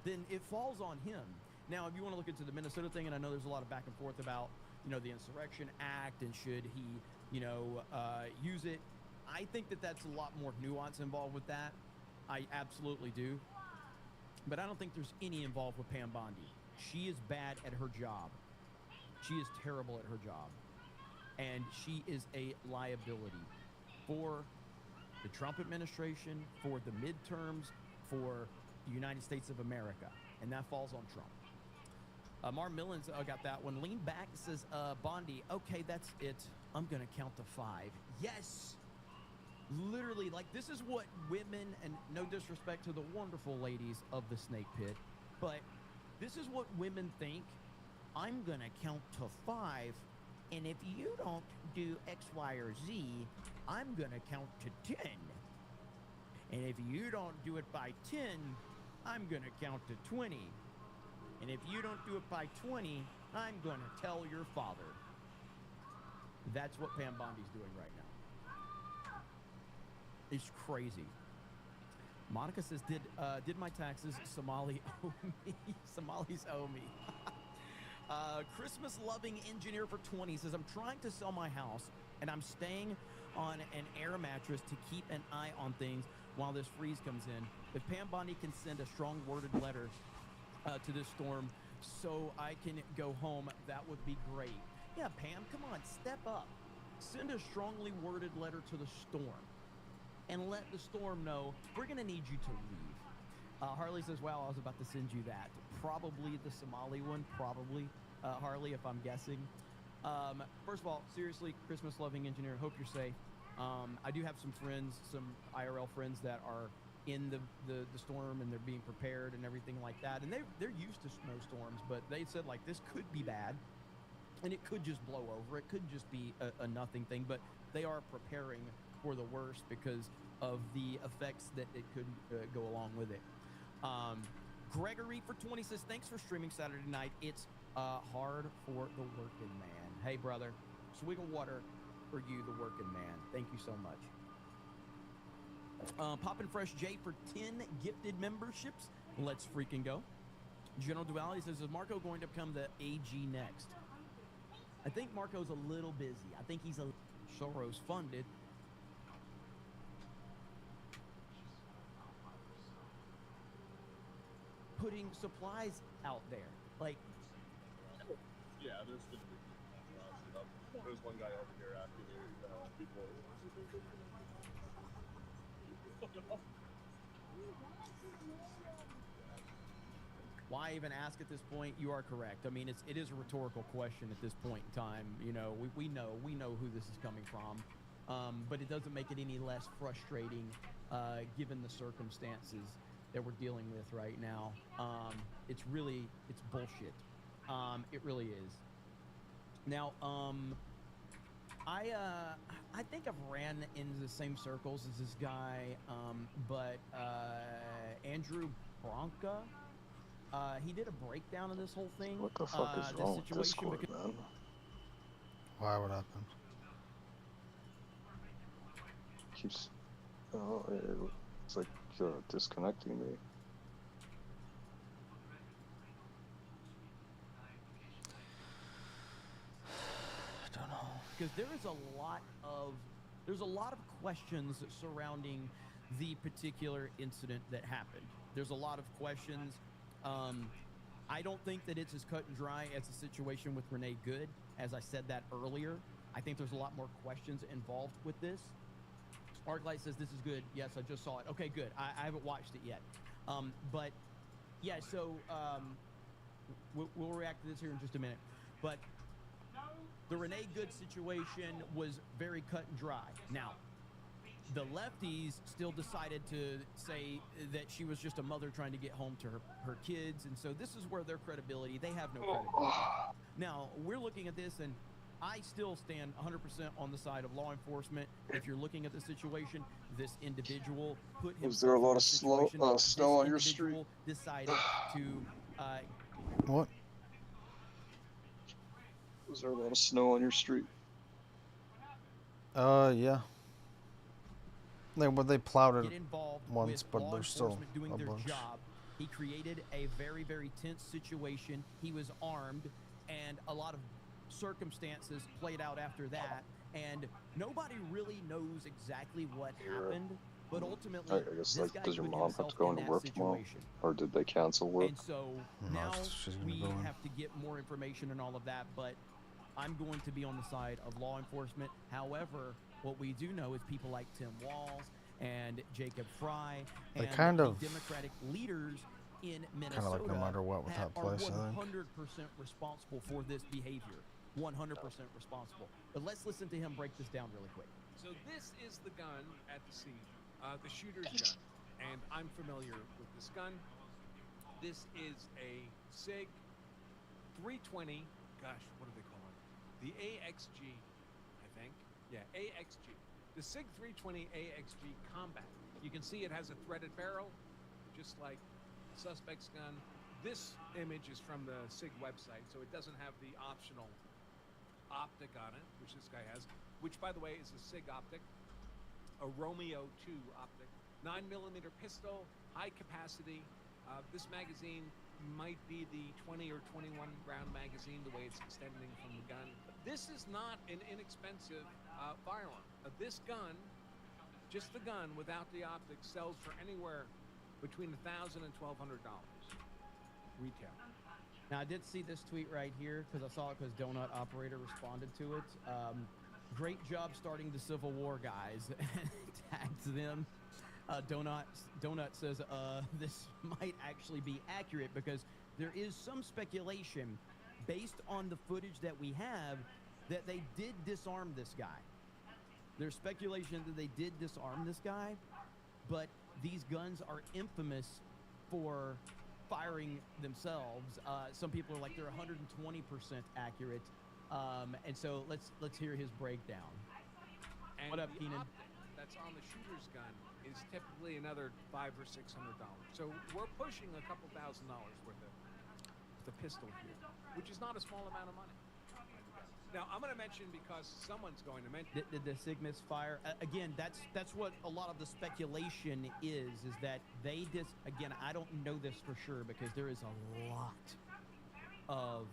then it falls on him. Now, if you want to look into the Minnesota thing, and I know there's a lot of back and forth about, the Insurrection Act and should he, use it. I think that that's a lot more nuance involved with that. I absolutely do. But I don't think there's any involved with Pam Bondi. She is bad at her job. She is terrible at her job. And she is a liability for the Trump administration, for the midterms, for the United States of America. And that falls on Trump. Mar Millens got that one. Lean back says, Bondi, okay, that's it. I'm going to count to 5. Yes! Literally, this is what women, and no disrespect to the wonderful ladies of the Snake Pit, but this is what women think. I'm going to count to 5 And if you don't do X, Y, or Z, I'm going to count to 10. And if you don't do it by 10, I'm going to count to 20. And if you don't do it by 20, I'm going to tell your father. That's what Pam Bondi's doing right now. It's crazy. Monica says, did my taxes. Somali owe me. Somalis owe me. Christmas-loving engineer for 20 says, I'm trying to sell my house, and I'm staying on an air mattress to keep an eye on things while this freeze comes in. If Pam Bondi can send a strong worded letter to this storm so I can go home, that would be great. Yeah, Pam, come on, step up. Send a strongly worded letter to the storm and let the storm know we're going to need you to leave. Harley says, wow, I was about to send you that. Probably the Somali one, probably, Harley, if I'm guessing. First of all, seriously, Christmas-loving engineer, hope you're safe. I do have some friends, some IRL friends that are in the storm, and they're being prepared and everything like that. And they're used to snowstorms, but they said, like, this could be bad, and it could just blow over. It could just be a nothing thing, but they are preparing for the worst because of the effects that it could go along with it. Gregory for 20 says, thanks for streaming Saturday night. It's hard for the working man. Hey, brother, swig of water for you, the working man. Thank you so much. Poppin' Fresh J for 10 gifted memberships. Let's freaking go. General Duality says, is Marco going to become the AG next? I think Marco's a little busy. I think he's a Soros funded. Putting supplies out there. Like, yeah, there's one guy over here asking people. Why even ask at this point? You are correct. I mean, it is a rhetorical question at this point in time. You know, we know who this is coming from, but it doesn't make it any less frustrating given the circumstances that we're dealing with right now. It's bullshit. It really is. Now, I think I've ran into the same circles as this guy, but Andrew Bronca, he did a breakdown of this whole thing. What the fuck is wrong with Discord, man? Why? What happened? Keeps. Oh, it's like disconnecting me. I don't know. Because there's a lot of questions surrounding the particular incident that happened. There's a lot of questions. I don't think that it's as cut and dry as the situation with Renee Good. As I said that earlier, I think there's a lot more questions involved with this. Arclight says this is good. Yes, I just saw it. Okay, good. I haven't watched it yet. But yeah, so we'll react to this here in just a minute. But the Renee Good situation was very cut and dry. Now, the lefties still decided to say that she was just a mother trying to get home to her kids. And so this is where their credibility, they have no credibility. Now, we're looking at this, and I still stand 100% on the side of law enforcement. If you're looking at the situation, this individual put himself. Was there a lot of snow on your street? Decided to. What? Was there a lot of snow on your street? Yeah. They plowed it involved once, with but law there's still enforcement doing a their bunch. job. He created a very, very tense situation. He was armed, and a lot of circumstances played out after that. And nobody really knows exactly what happened. But ultimately, I guess, this guy does your put mom have himself to go in into that work tomorrow? situation. Or did they cancel work? And so now we have to get more information and all of that, but I'm going to be on the side of law enforcement. However, what we do know is people like Tim Walz and Jacob Fry and kind of Democratic leaders in Minnesota kind of like no matter what with that place, are I think. 100% responsible for this behavior. 100% responsible. But let's listen to him break this down really quick. So this is the gun at the scene, the shooter's gun, and I'm familiar with this gun. This is a SIG 320. Gosh, what do they call it? the AXG, I think. Yeah, AXG. The SIG 320 AXG Combat. You can see it has a threaded barrel, just like the suspect's gun. This image is from the SIG website, so it doesn't have the optional optic on it, which this guy has, which, by the way, is a SIG optic, a Romeo 2 optic, 9mm pistol, high capacity. This magazine might be the 20 or 21 round magazine, the way it's extending from the gun. But this is not an inexpensive firearm. This gun, just the gun without the optic, sells for anywhere between $1,000 and $1,200 retail. Now, I did see this tweet right here because I saw it because Donut Operator responded to it. Great job starting the Civil War, guys. Tagged them. Donut says this might actually be accurate because there is some speculation based on the footage that we have that they did disarm this guy. There's speculation that they did disarm this guy, but these guns are infamous for firing themselves. Some people are like they're 120% accurate, and so let's hear his breakdown. And what up, Keenan? That's on the shooter's gun is typically another $500 or $600. So we're pushing a couple $1,000 worth of the pistol here, which is not a small amount of money. Now I'm going to mention, because someone's going to mention the SIG misfire again. That's what a lot of the speculation is that they again. I don't know this for sure because there is a lot of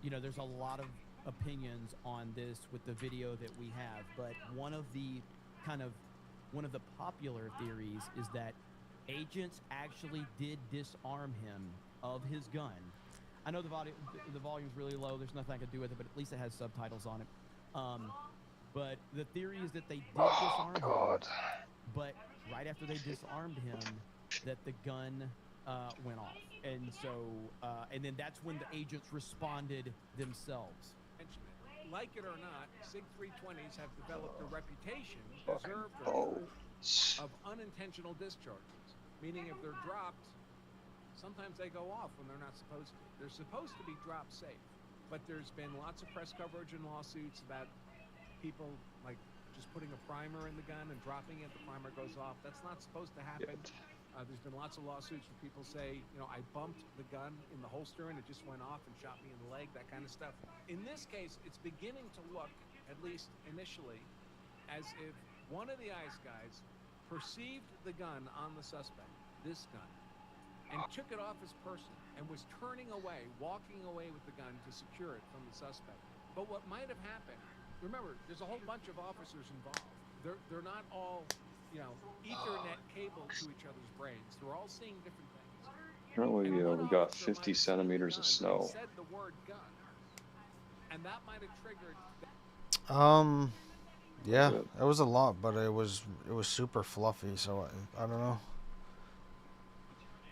there's a lot of opinions on this with the video that we have, but one of the popular theories is that agents actually did disarm him of his gun. I know the volume's really low. There's nothing I can do with it, but at least it has subtitles on it. But the theory is that they did disarm him, but right after they disarmed him, that the gun went off, and so and then that's when the agents responded themselves. Like it or not, SIG 320s have developed a reputation, deserved or not, of unintentional discharges. Meaning if they're dropped, sometimes they go off when they're not supposed to. They're supposed to be dropped safe. But there's been lots of press coverage and lawsuits about people like just putting a primer in the gun and dropping it, the primer goes off. That's not supposed to happen. There's been lots of lawsuits where people say, I bumped the gun in the holster and it just went off and shot me in the leg, that kind of stuff. In this case, it's beginning to look, at least initially, as if one of the ICE guys perceived the gun on the suspect, this gun, and took it off his person and was turning away, walking away with the gun to secure it from the suspect. But what might have happened, remember, there's a whole bunch of officers involved. They're not all Ethernet cable to each other's brains. They're all seeing different things. Apparently, we got 50 centimeters of snow. Said the word gun, and that might have triggered. Yeah, it was a lot, but it was super fluffy. So I don't know.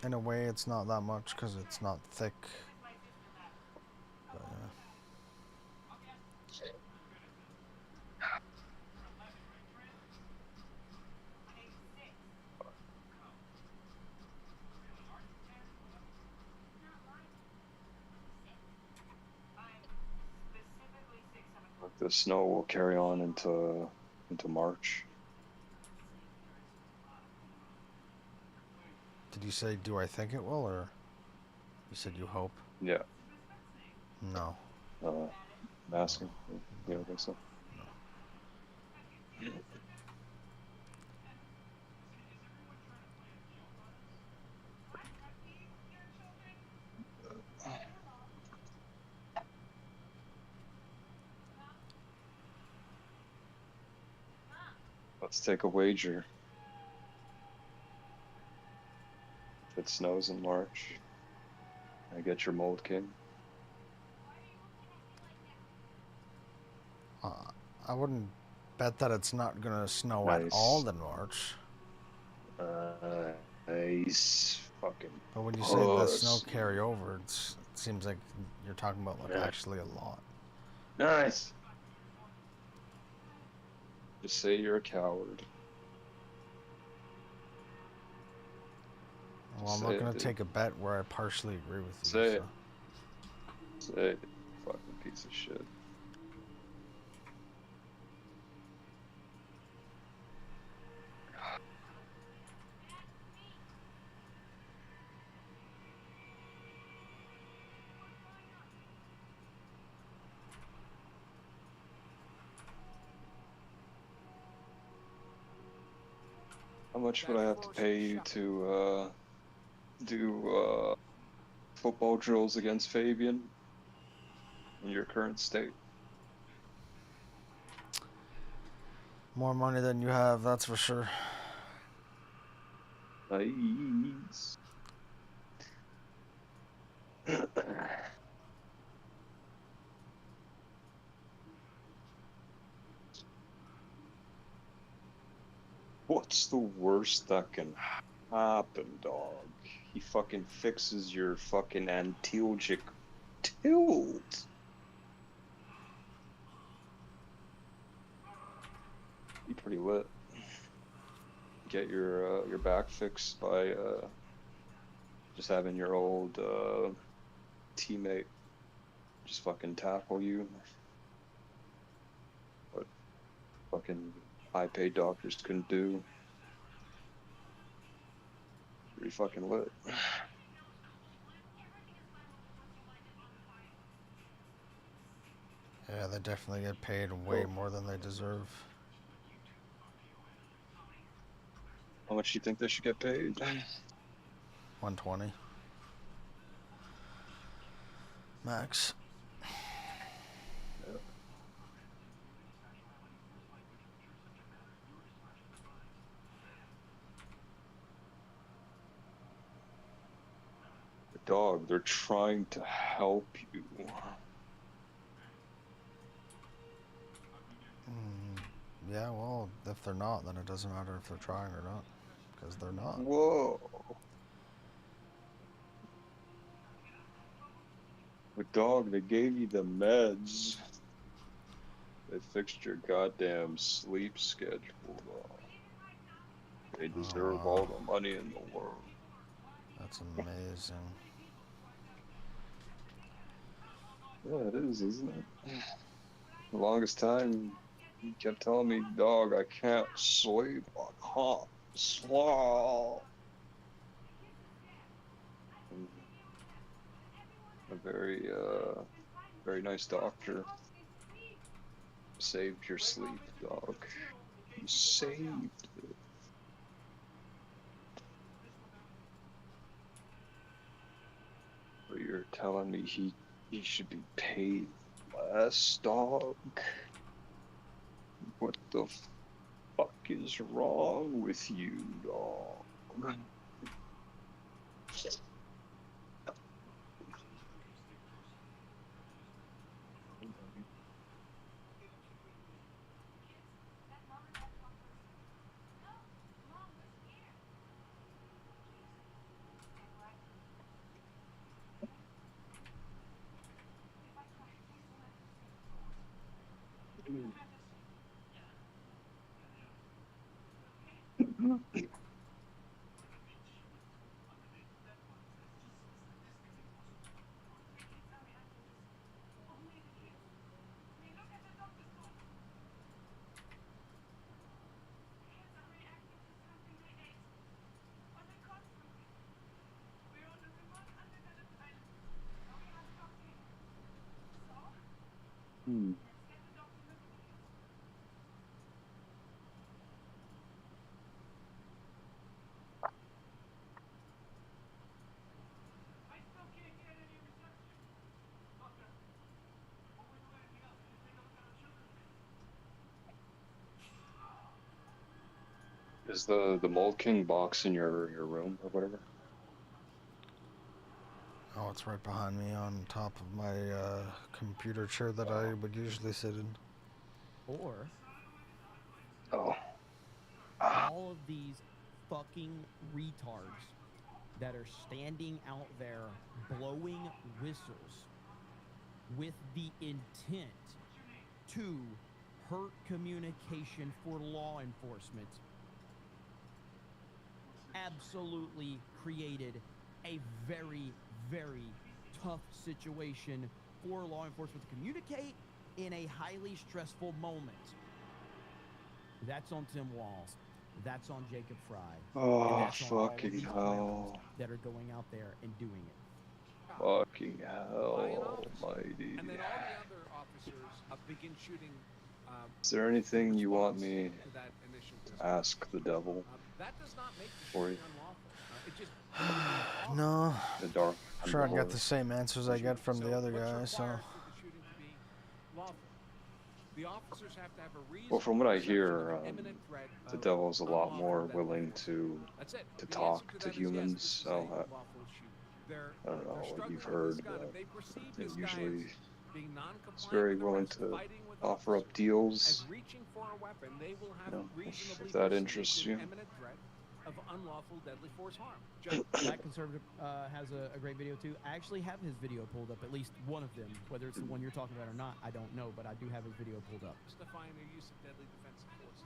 In a way, it's not that much because it's not thick. But, yeah. The snow will carry on into March. Did you say, do I think it will, or you said you hope? Yeah. No. I'm asking. You don't think so? No. Let's take a wager. If it snows in March, I get your Mold King. I wouldn't bet that it's not gonna snow at all in March. Nice. Fucking. But when you say the snow carry over, it seems like you're talking about like actually a lot. Nice. Just say you're a coward. Well, I'm not gonna take a bet where I partially agree with you. Say it. Say it. Fucking piece of shit. How much would I have to pay you to do football drills against Fabian in your current state? More money than you have, that's for sure. Nice. What's the worst that can happen, dog? He fucking fixes your fucking antalgic tilt. Be pretty lit. Get your back fixed by just having your old teammate just fucking tackle you. What fucking high-paid doctors couldn't do. Pretty fucking lit. Yeah, they definitely get paid way more than they deserve. How much do you think they should get paid? 120. Max. Yeah. Dog, they're trying to help you. Yeah, well, if they're not, then it doesn't matter if they're trying or not, because they're not. Whoa. But dog, they gave you the meds. They fixed your goddamn sleep schedule, dog. They deserve all the money in the world. That's amazing. Yeah, it is, isn't it? The longest time, he kept telling me, dog, I can't sleep. I can't sleep. A very nice doctor saved your sleep, dog. You saved it. But you're telling me he should be paid less, dog? What the fuck is wrong with you, dog? Is the Mold King box in your room or whatever? Oh, it's right behind me on top of my computer chair that I would usually sit in. Or all of these fucking retards that are standing out there blowing whistles with the intent to hurt communication for law enforcement absolutely created a very, very tough situation for law enforcement to communicate in a highly stressful moment. That's on Tim Walls. That's on Jacob Fry. Oh, and that's on all of fucking these hell. that are going out there and doing it. Fucking hell, almighty. And then all the other officers begin shooting Is there anything you want me to that initial to ask the devil that does not make the for you? shooting unlawful. It just No. The dark I'm sure I get underworld. the same answers I get from the other guy, so. required for the shooting to be lawful. The officers have to have a reason. Well, from what I perception of hear, an imminent threat the of devil's a lot unlawful more deadly willing force. to That's it. The answer talk to to that is humans. yes, this is So a lawful shoot. I don't know what struggling you've with heard, this gun. but If they perceive it this guy usually as being is non-compliant very with willing arrest, to fighting with offer up officers, as deals. reaching for a weapon, they will have You know, reasonably if that perceived interests an you. imminent threat of unlawful deadly force harm. That conservative has a great video too. I actually have his video pulled up, at least one of them. Whether it's the one you're talking about or not, I don't know, but I do have his video pulled up. Justifying their use of deadly defensive force.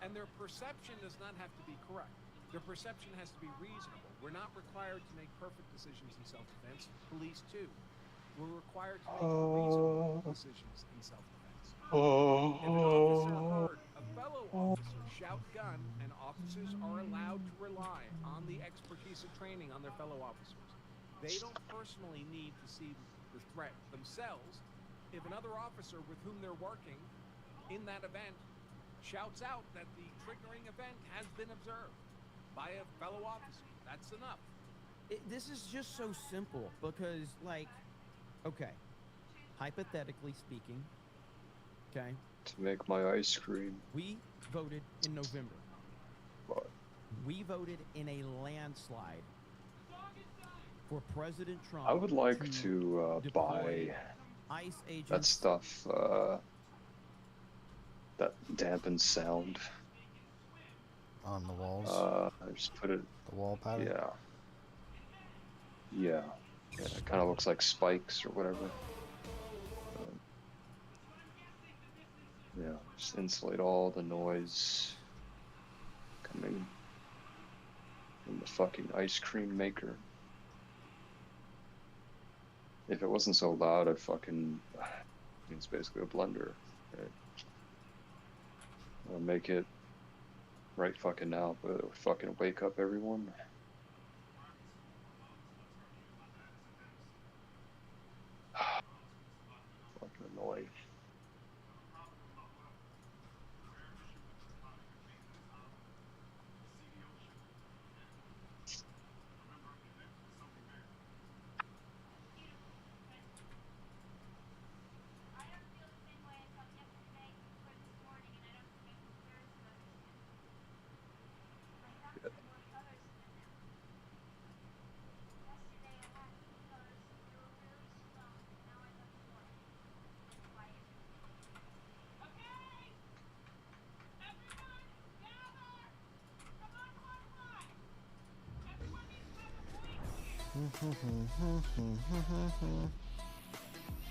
And their perception does not have to be correct. Their perception has to be reasonable. We're not required to make perfect decisions in self-defense. Police too. We're required to make reasonable decisions in self-defense. If an officer heard a fellow officer shout gun, and officers are allowed to rely on the expertise and training on their fellow officers, they don't personally need to see the threat themselves. If another officer with whom they're working in that event shouts out that the triggering event has been observed by a fellow officer, that's enough. This is just so simple because, like, okay, hypothetically speaking, okay, To make my ice cream. we voted in November. What? We voted in a landslide for President Trump. I would like to buy ICE agents. that stuff that dampens sound. On the walls? I just put it... The wall pattern? Yeah. Yeah. It kind of looks like spikes or whatever. Yeah, just insulate all the noise coming from the fucking ice cream maker. If it wasn't so loud, I'd fucking... It's basically a blender. Right? I'll make it right fucking now, but it would fucking wake up everyone. Fucking annoying.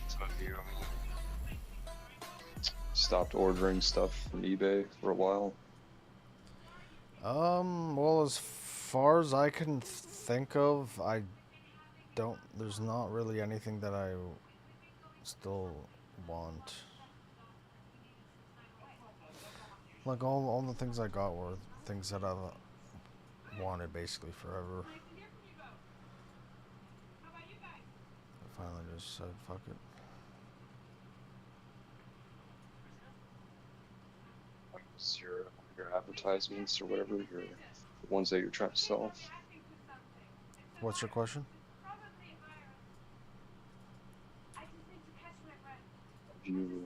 So have you stopped ordering stuff from eBay for a while? Well, as far as I can think of, there's not really anything that I still want. Like, all the things I got were things that I've wanted basically forever. I finally just said, fuck it. Your advertisements or whatever, the ones that you're trying to sell. What's your question? Have you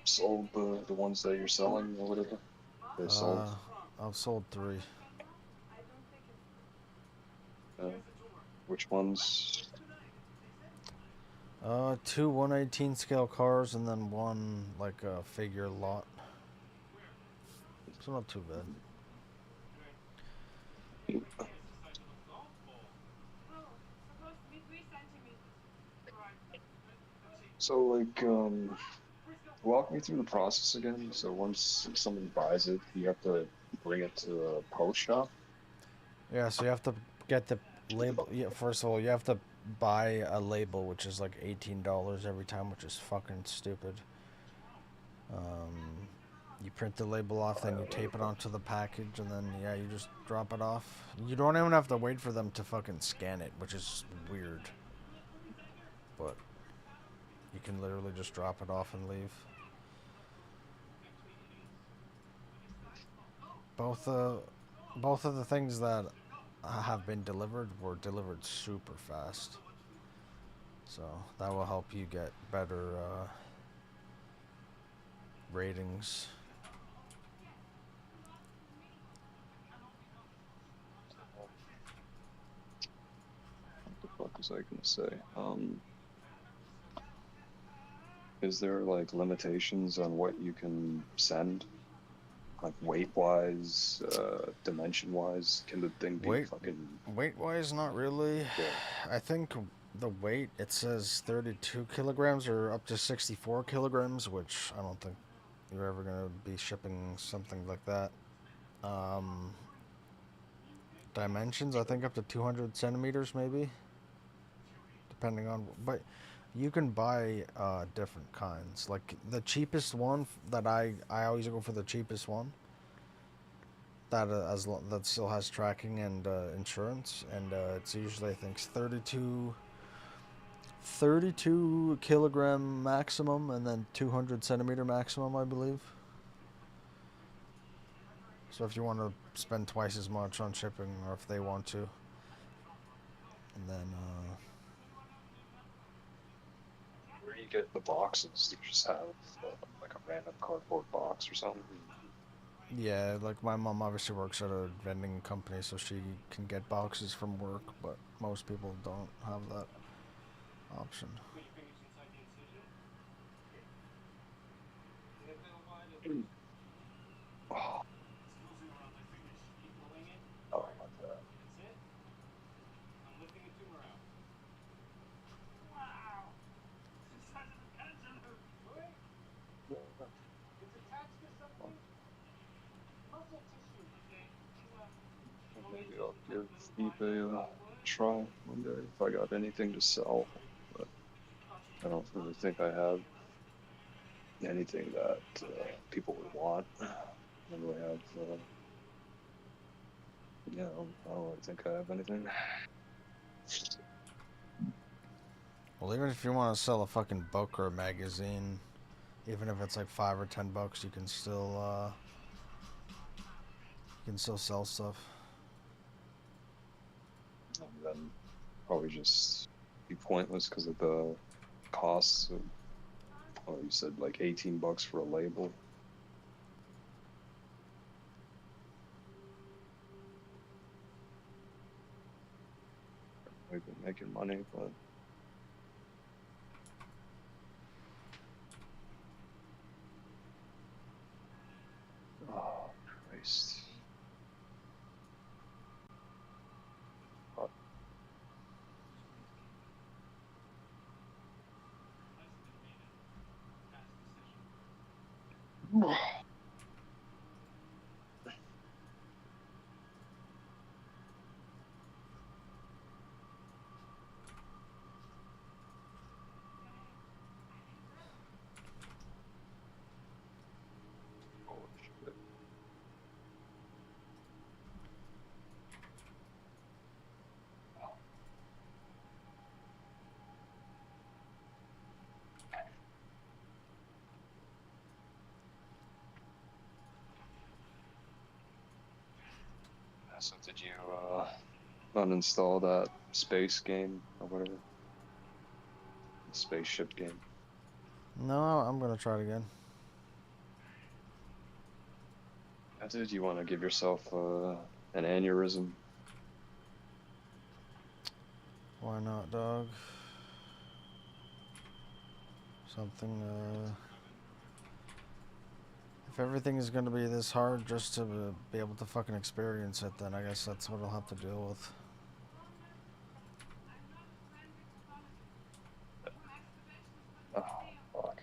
sold the ones that you're selling or whatever? They sold. I've sold 3. Which ones? 2 1/18 scale cars and then 1 like a figure lot. So not too bad. So like, walk me through the process again. So once someone buys it, you have to bring it to a post shop? Yeah, so you have to get the label. Yeah, first of all, you have to buy a label, which is like $18 every time, which is fucking stupid. You print the label off, then you tape it onto the package, and then, yeah, you just drop it off. You don't even have to wait for them to fucking scan it, which is weird. But you can literally just drop it off and leave. both of the things that have been delivered were delivered super fast. So that will help you get better ratings. What the fuck was I gonna say? Is there like limitations on what you can send? Like weight-wise, dimension-wise? Can the thing be fucking... Weight-wise, not really. Yeah. I think the weight, it says 32 kilograms or up to 64 kilograms, which I don't think you're ever going to be shipping something like that. Dimensions, I think up to 200 centimeters maybe, depending on... But you can buy different kinds. Like the cheapest one that I always go for the cheapest one. That that still has tracking and insurance, and it's usually I think 32 kilogram maximum, and then 200 centimeter maximum, I believe. So if you want to spend twice as much on shipping, or if they want to, and then where do you get the boxes? Do you just have like a random cardboard box or something? yeah, like my mom obviously works at a vending company, so she can get boxes from work, but most people don't have that option. Oh. Oh, like that. Maybe I'll give eBay a try one day if I got anything to sell, but I don't really think I have anything that people would want. I don't really have, yeah, I don't really think I have anything. Well, even if you want to sell a fucking book or a magazine, even if it's like $5 or $10, you can still sell stuff. And then probably just be pointless because of the costs. Oh, you said like $18 for a label. We've been making money, but oh Christ. So did you uninstall that space game or whatever? The spaceship game. No, I'm gonna try it again. Did you want to give yourself an aneurysm? Why not, dog? Something, if everything is gonna be this hard just to be able to fucking experience it, then I guess that's what I'll have to deal with. Oh, fuck.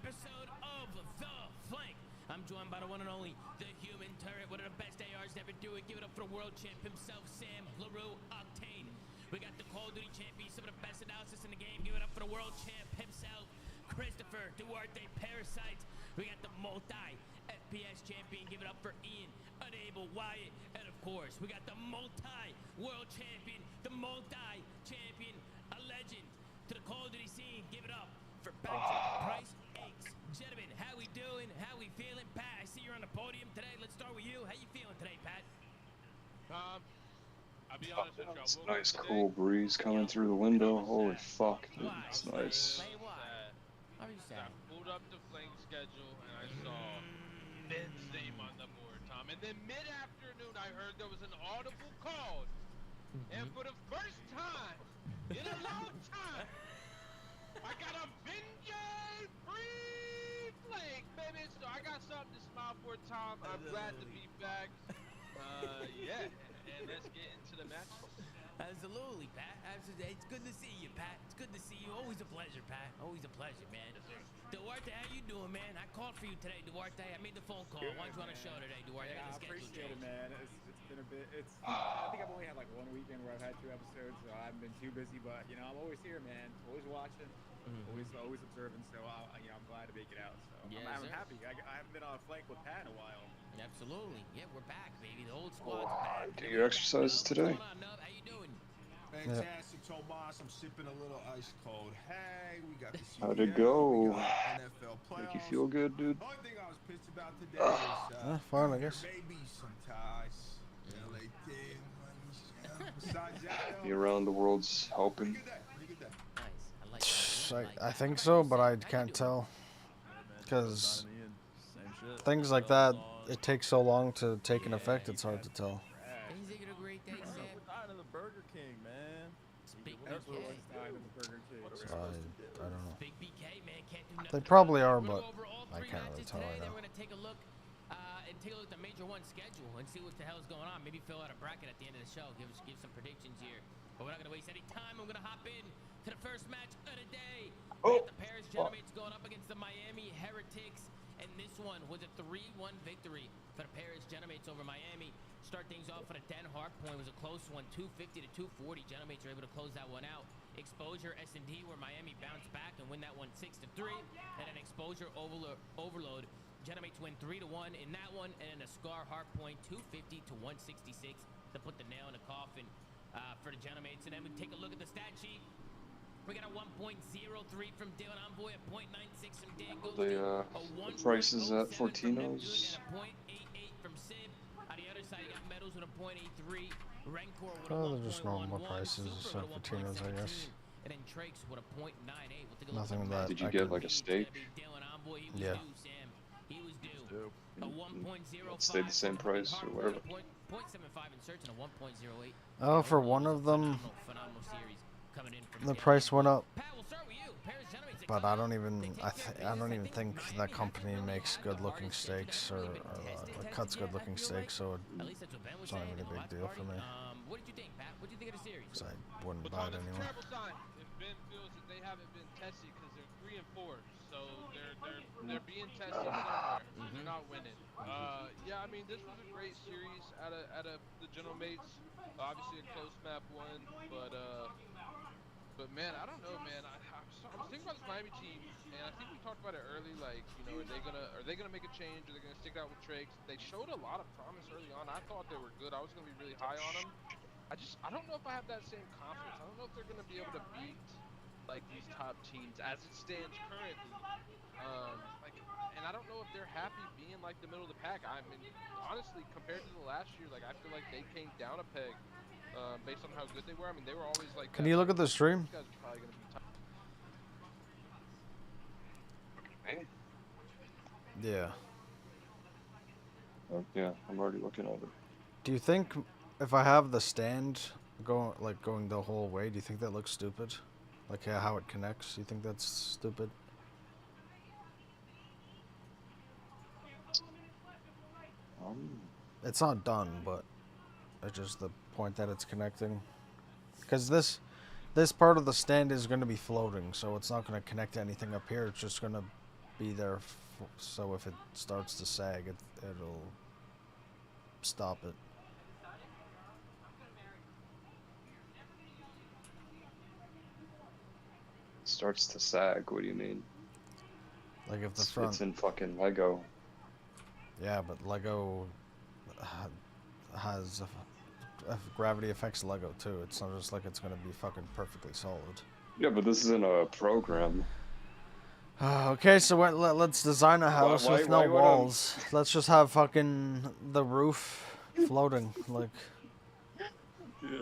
episode of The Flank. I'm joined by the one and only, the human turret, one of the best ARs to ever do it. Give it up for the world champ himself, Sam LaRue Octane. We got the Call of Duty champion, some of the best analysis in the game. Give it up for the world champ himself, Christopher Duarte Parasite. We got the multi-FPS champion. Give it up for Ian, Unable, Wyatt. And of course, we got the multi-world champion, the multi-champion, a legend to the Call of Duty scene. Give it up for Patrick Price Aches. Gentlemen, how we doing? How we feeling? Pat, I see you're on the podium today. Let's start with you. How you feeling today, Pat? I'll be honest with It's y'all. a nice cool breeze coming through the window. Holy fuck, dude. It's nice. How are you I pulled up the Flank schedule and I saw Ben's name on the board, Tom. And then mid-afternoon, I heard there was an audible call. And for the first time in a long time, I got a Benjay free Flank, baby. So I got something to smile for, Tom. I'm glad to be back. Yeah. And let's get into the match. Absolutely, Pat. Absolutely. It's good to see you, Pat. It's good to see you. Always a pleasure, Pat. Always a pleasure, man. Duarte, how you doing, man? I called for you today, Duarte. I made the phone call. Why don't you on the show today, Duarte? Yeah, I appreciate it, man. It's been a bit. I think I've only had like one weekend where I've had 2 episodes, so I haven't been too busy. But you know, I'm always here, man. Always watching, always observing. So I'm glad to make it out. So Yes, I'm sir. happy. I haven't been on a flank with Pat in a while. Absolutely. Yeah, we're back, baby. The old squad's back. Do your exercises today? How you doing? Fantastic, Tomas. I'm sipping a little ice cold. Hey, we got the How'd it CBA, go? we got NFL playoffs. Make you feel good, dude? Only thing I was pissed about today is Fine, I guess. maybe some ties. LA thing. Besides that, Be around the world's helping. I think so, but I can't tell. Because things like that, it takes so long to take an effect, it's hard to tell. He's making a great day, Sam. We're tired of the Burger King, man. Big Everyone's tired of the Burger King. So I don't know. Big BK, man, can't do nothing. They probably are, We're but gonna go over all I 3 can't really matches tell today, right then now. we're gonna take a look at the Major 1 schedule and see what the hell's going on. Maybe fill out a bracket at the end of the show. Give some predictions here. But we're not gonna waste any time. I'm gonna hop in to the first match of the day. We got the Paris Gentlemates going up against the Miami Heretics, and this one was a 3-1 victory for the Paris Gentlemates over Miami. Start things off at a 10 hard point. It was a close one, 250 to 240. Gentlemates are able to close that one out. Exposure S&D, where Miami bounced back and win that one 6-3, and an exposure overload. Gentlemates win 3-1 in that one, and then a Scar hard point 250 to 166 to put the nail in the coffin for the Gentlemates. And then we take a look at the stat sheet. We got a 1.03 from Dylan Envoy, a 0.96 from Dan Goldstein, The prices at Fortino's. and a 0.88 from Sib. On the other side, you got Medals with a 0.83, Rancor with a Oh, they're just normal 1.11, prices, Super except with for a Tino's, I 1.17, guess. and then Trakes with a 0.98. We'll take a look Nothing at that Did you I get can- like a steak? Dylan Envoy, he was Yeah. due, Sam. He was due. A 1.05. Stayed the same price or whatever. 0.75 in search and a 1.08. Oh, for one of them, Phenomenal series coming in from the Dylan price went up. Pat, we'll start with you. Paris Gentlemates, But I don't even think that company makes good-looking steaks or cuts good-looking steaks, so it's not even a big deal for me. What did you think, Pat? What did you think of the series? 'Cause I wouldn't But buy on it the anyway. travel side, if Ben feels that they haven't been tested because they're 3 and 4, so they're being tested somewhere. They're not winning. Yeah, I mean this was a great series out of the Gentlemates. Obviously a close map one, but man, I don't know, man. I was thinking about this Miami team, and I think we talked about it early. Like, you know, are they gonna make a change? Are they gonna stick out with Trakes? They showed a lot of promise early on. I thought they were good. I was gonna be really high on them. I don't know if I have that same confidence. I don't know if they're gonna be able to beat like these top teams as it stands currently. And I don't know if they're happy being like the middle of the pack. I mean, honestly, compared to the last year, like I feel like they came down a peg based on how good they were. I mean, they were always like. Can you look at the stream? These guys are probably gonna be tough. Yeah. Oh, yeah, I'm already looking at it. Do you think if I have the stand going the whole way, do you think that looks stupid? Like how it connects? Do you think that's stupid? It's not done, but it's just the point that it's connecting. Because this part of the stand is going to be floating, so it's not going to connect to anything up here. It's just going to be there, so if it starts to sag, it'll stop it. Starts to sag. What do you mean? Like if the front. It's in fucking Lego. Yeah, but Lego has gravity affects Lego too. It's not just like it's gonna be fucking perfectly solid. Yeah, but this isn't a program. Okay, so let's design a house with no walls. Let's just have fucking the roof floating, like.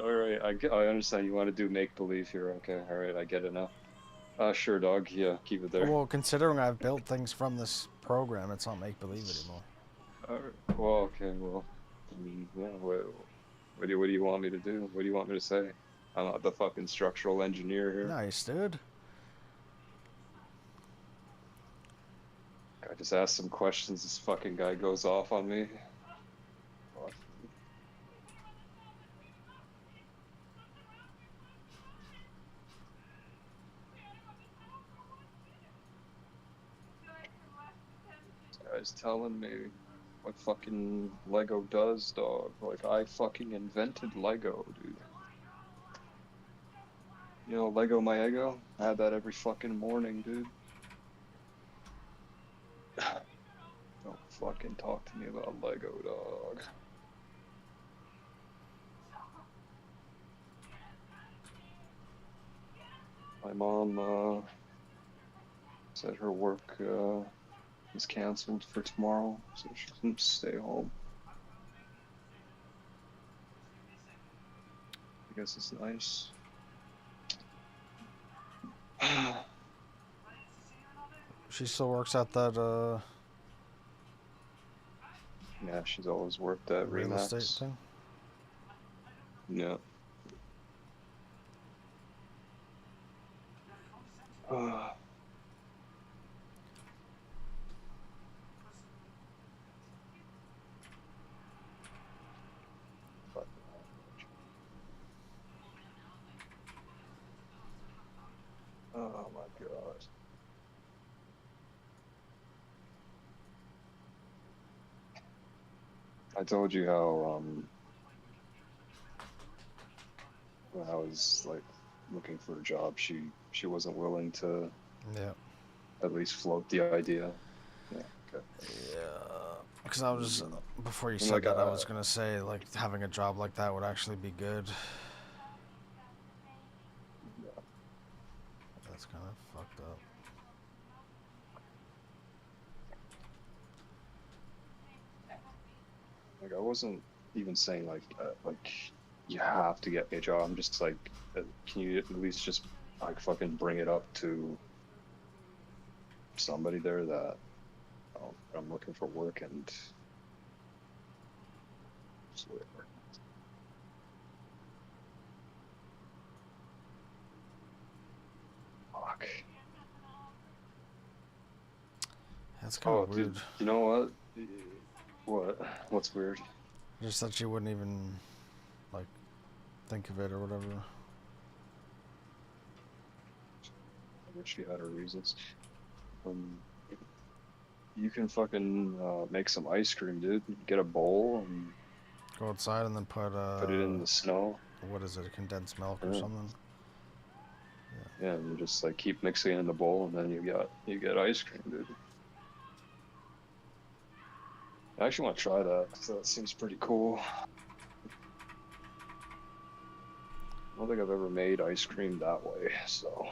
All right, I understand you want to do make believe here. Okay, all right, I get it now. Sure, dog. Yeah, keep it there. Well, considering I've built things from this program, it's not make believe anymore. All right. Well, okay. Well, I mean, yeah. What do you want me to do? What do you want me to say? I'm not the fucking structural engineer here. Nice, dude. I just asked some questions. This fucking guy goes off on me. Fuck. This guy's telling me what fucking Lego does, dog. Like, I fucking invented Lego, dude. You know, Lego my ego? I had that every fucking morning, dude. Don't fucking talk to me about Lego, dog. My mom, said her work, is canceled for tomorrow, so she can stay home. I guess it's nice. She still works at that, Yeah, she's always worked at real Remax. estate thing? Yeah. Oh my god. I told you how, when I was, like, looking for a job, she wasn't willing to at least float the idea. Yeah, okay. Yeah. Because I was, before you And, said like, that, I was gonna say, like, having a job like that would actually be good. That's kind of fucked up. Like, I wasn't even saying, like, you have to get me a job. I'm just like, can you at least just, like, fucking bring it up to somebody there that I'm looking for work and just whatever. Fuck. That's kind of weird. Dude, you know what? What's weird? Just that she wouldn't even, like, think of it or whatever. I wish she had her reasons. You can fucking make some ice cream, dude. Get a bowl and go outside and then put it in the snow. What is it? Condensed milk or something? Yeah, and you just like keep mixing it in the bowl, and then you get ice cream, dude. I actually want to try that. So that seems pretty cool. I don't think I've ever made ice cream that way, so.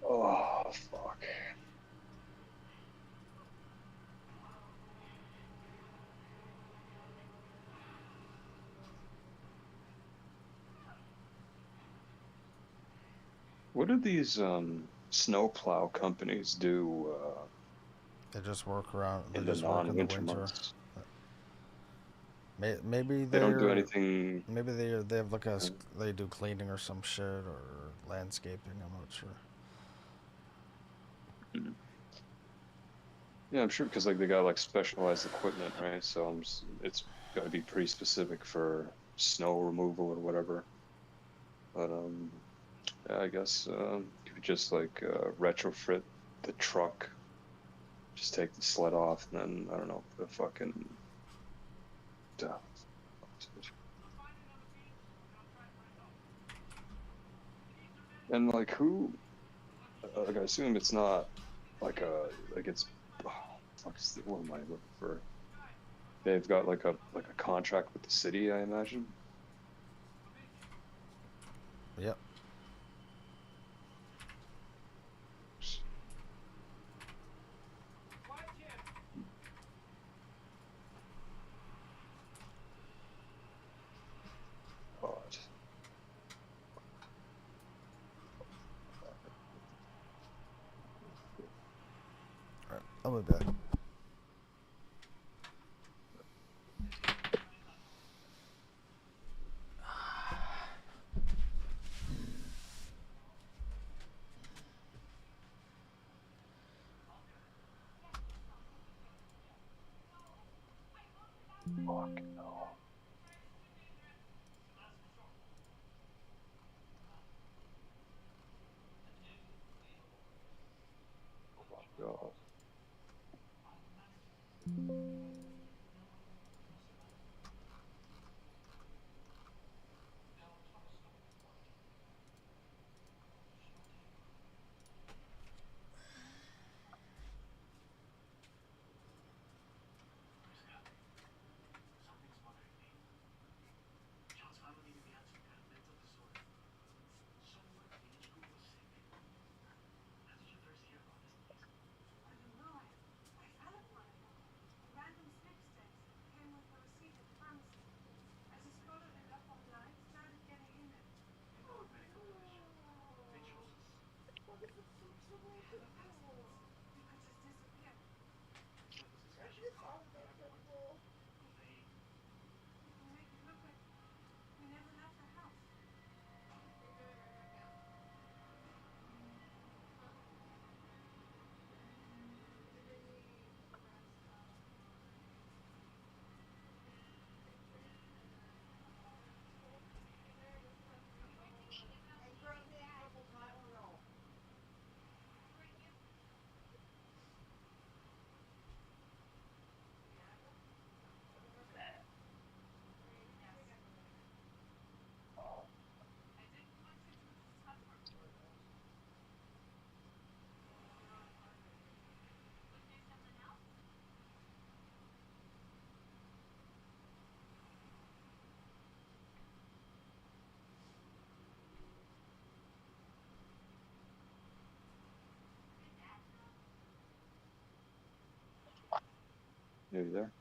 Oh, fuck. What do these snowplow companies do? They just work around. They in the just work in the non-winter winter. months. Maybe They don't do anything. Maybe they have like they do cleaning or some shit or landscaping. I'm not sure. Yeah, I'm sure because like they got like specialized equipment, right? So it's got to be pretty specific for snow removal or whatever. But yeah, I guess you could just like retrofit the truck, just take the sled off, and then I don't know, put a fucking. And like who? Like I assume it's not like it's. Oh, fuck is what am I looking for? They've got like a contract with the city, I imagine. Yep. God. Alright, I'll be back. Fuck no. God. You there?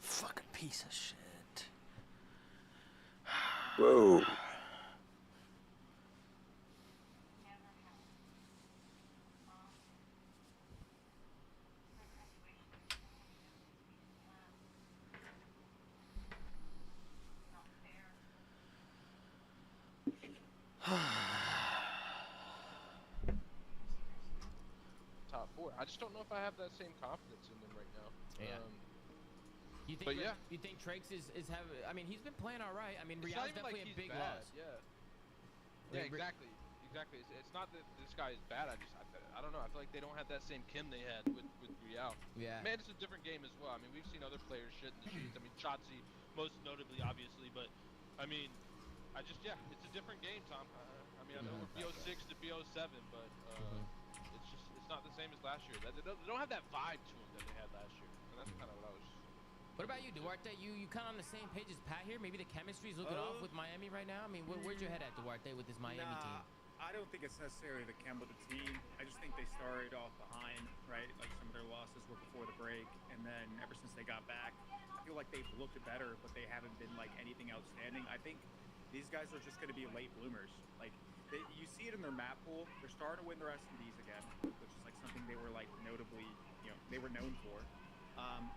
Fucking piece of shit. Whoa. Top 4. I just don't know if I have that same confidence in them right now. Yeah. You think? But yeah. You think Trakes is having? I mean, he's been playing all right. I mean, It's Real's not even definitely like a he's big bad. loss. Yeah. Yeah, exactly. Exactly. It's not that this guy is bad. I don't know. I feel like they don't have that same Kim they had with Real. Yeah. Man, it's a different game as well. I mean, we've seen other players shit in the sheets. I mean, Shotzi, most notably, obviously. But, I mean, it's a different game, Tom. I mean, I know we're BO6 to BO7, but it's not the same as last year. They don't have that vibe to them that they had last year. And that's kind of what I was... What about you, Duarte? You kind of on the same page as Pat here? Maybe the chemistry's looking off with Miami right now? I mean, where's your head at, Duarte, with this Miami team? I don't think it's necessarily the chem with the team. I just think they started off behind, right? Like some of their losses were before the break, and then ever since they got back, I feel like they've looked better, but they haven't been like anything outstanding. I think these guys are just going to be late bloomers. Like you see it in their map pool. They're starting to win their S&Ds again, which is like something they were like notably, they were known for.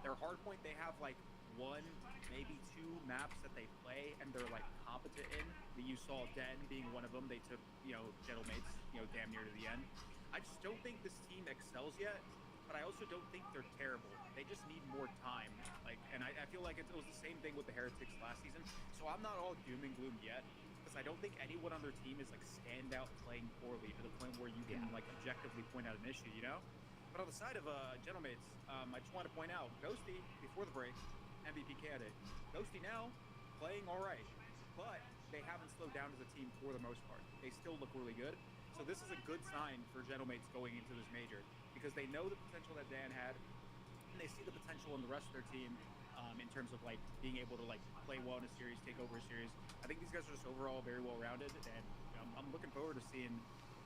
Their hard point, they have like one, maybe two maps that they play and they're like competent in. You saw Den being one of them. They took, Gentlemates, damn near to the end. I just don't think this team excels yet, but I also don't think they're terrible. They just need more time. And I feel like it was the same thing with the Heretics last season. So I'm not all doom and gloom yet, because I don't think anyone on their team is like stand out playing poorly to the point where you can like objectively point out an issue, But on the side of Gentlemates, I just want to point out, Ghosty, before the break, MVP candidate. Ghosty now, playing all right. But they haven't slowed down as a team for the most part. They still look really good. So this is a good sign for Gentlemates going into this major, because they know the potential that Dan had, and they see the potential in the rest of their team in terms of like being able to like play well in a series, take over a series. I think these guys are just overall very well rounded, and I'm looking forward to seeing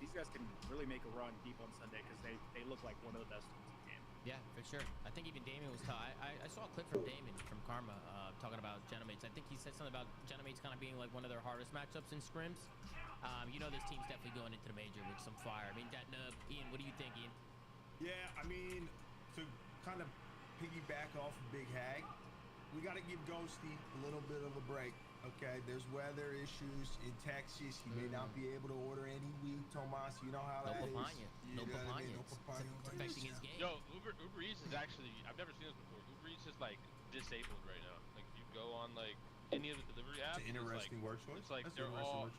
these guys can really make a run deep on Sunday, because they look like one of the best teams in the game. Yeah, for sure. I think even Damon was I saw a clip from Damon from Karma talking about Gentlemates. I think he said something about Gentlemates kind of being like one of their hardest matchups in scrims. This team's definitely going into the major with some fire. I mean, Ian, what do you think, Ian? Yeah, I mean, to kind of piggyback off of Big Hag, we got to give Ghosty a little bit of a break. Okay, there's weather issues in Texas. He may not be able to order any weed, Tomas. You know how that is. No papaya. It's affecting his game. Yo, Uber Eats is actually, I've never seen this before. Uber Eats is like disabled right now. Like if you go on like any of the delivery apps, it's an interesting word choice. It's like they're all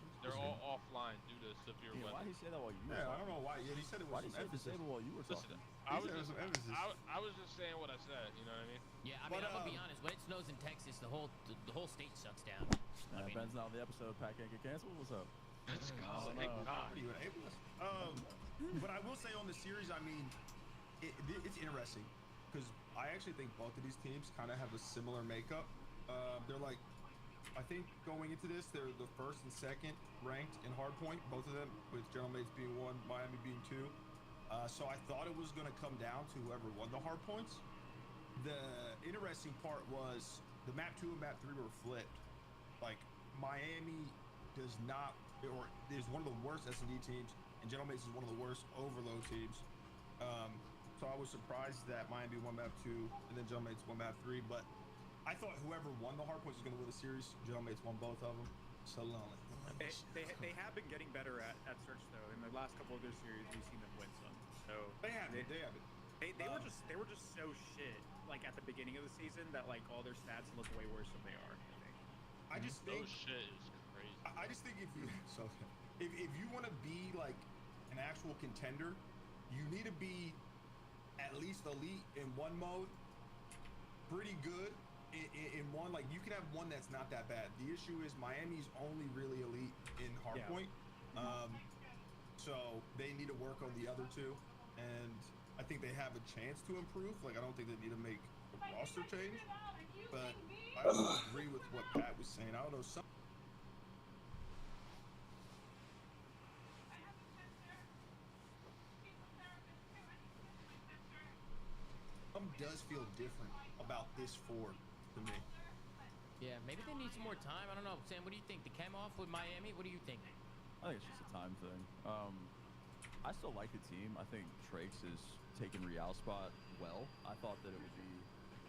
offline due to severe weather. Why did he say that while you were talking? I don't know why. Yeah, he said it was some emphasis. Disabled while you were talking? I was just saying what I said. You know what I mean? Yeah, I mean, I'm gonna be honest. When it snows in Texas, the whole state shuts down. Ben's not on the episode. Pat can't get canceled. What's up? Let's go. Thank God. But I will say on the series, I mean, it's interesting, because I actually think both of these teams kind of have a similar makeup. They're like, I think going into this, they're the first and second ranked in hardpoint, both of them, with Gentlemates being 1, Miami being 2. So I thought it was going to come down to whoever won the hardpoints. The interesting part was the map 2 and map 3 were flipped. Like, Miami does not, or is one of the worst S&D teams, and Gentlemates is one of the worst overload teams. So I was surprised that Miami won map 2 and then Gentlemates won map 3, but I thought whoever won the hardpoints was going to win the series. Gentlemates won both of them. So lonely. They have been getting better at search though. In the last couple of their series, we've seen them win some. So they have it. They were just so shit like at the beginning of the season that like all their stats look way worse than they are. I think. I just think shit is crazy. I just think if you if you want to be like an actual contender, you need to be at least elite in one mode, pretty good in one. Like, you can have one that's not that bad. The issue is Miami's only really elite in hardpoint. So they need to work on the other two, and I think they have a chance to improve. Like, I don't think they need to make a roster change, but I also agree with what Pat was saying. I don't know, some does feel different about this 4 to me. Yeah, maybe they need some more time. I don't know. Sam, what do you think? The chem off with Miami? What do you think? I think it's just a time thing. I still like the team. I think Trakes is taking Real's spot well. I thought that it would be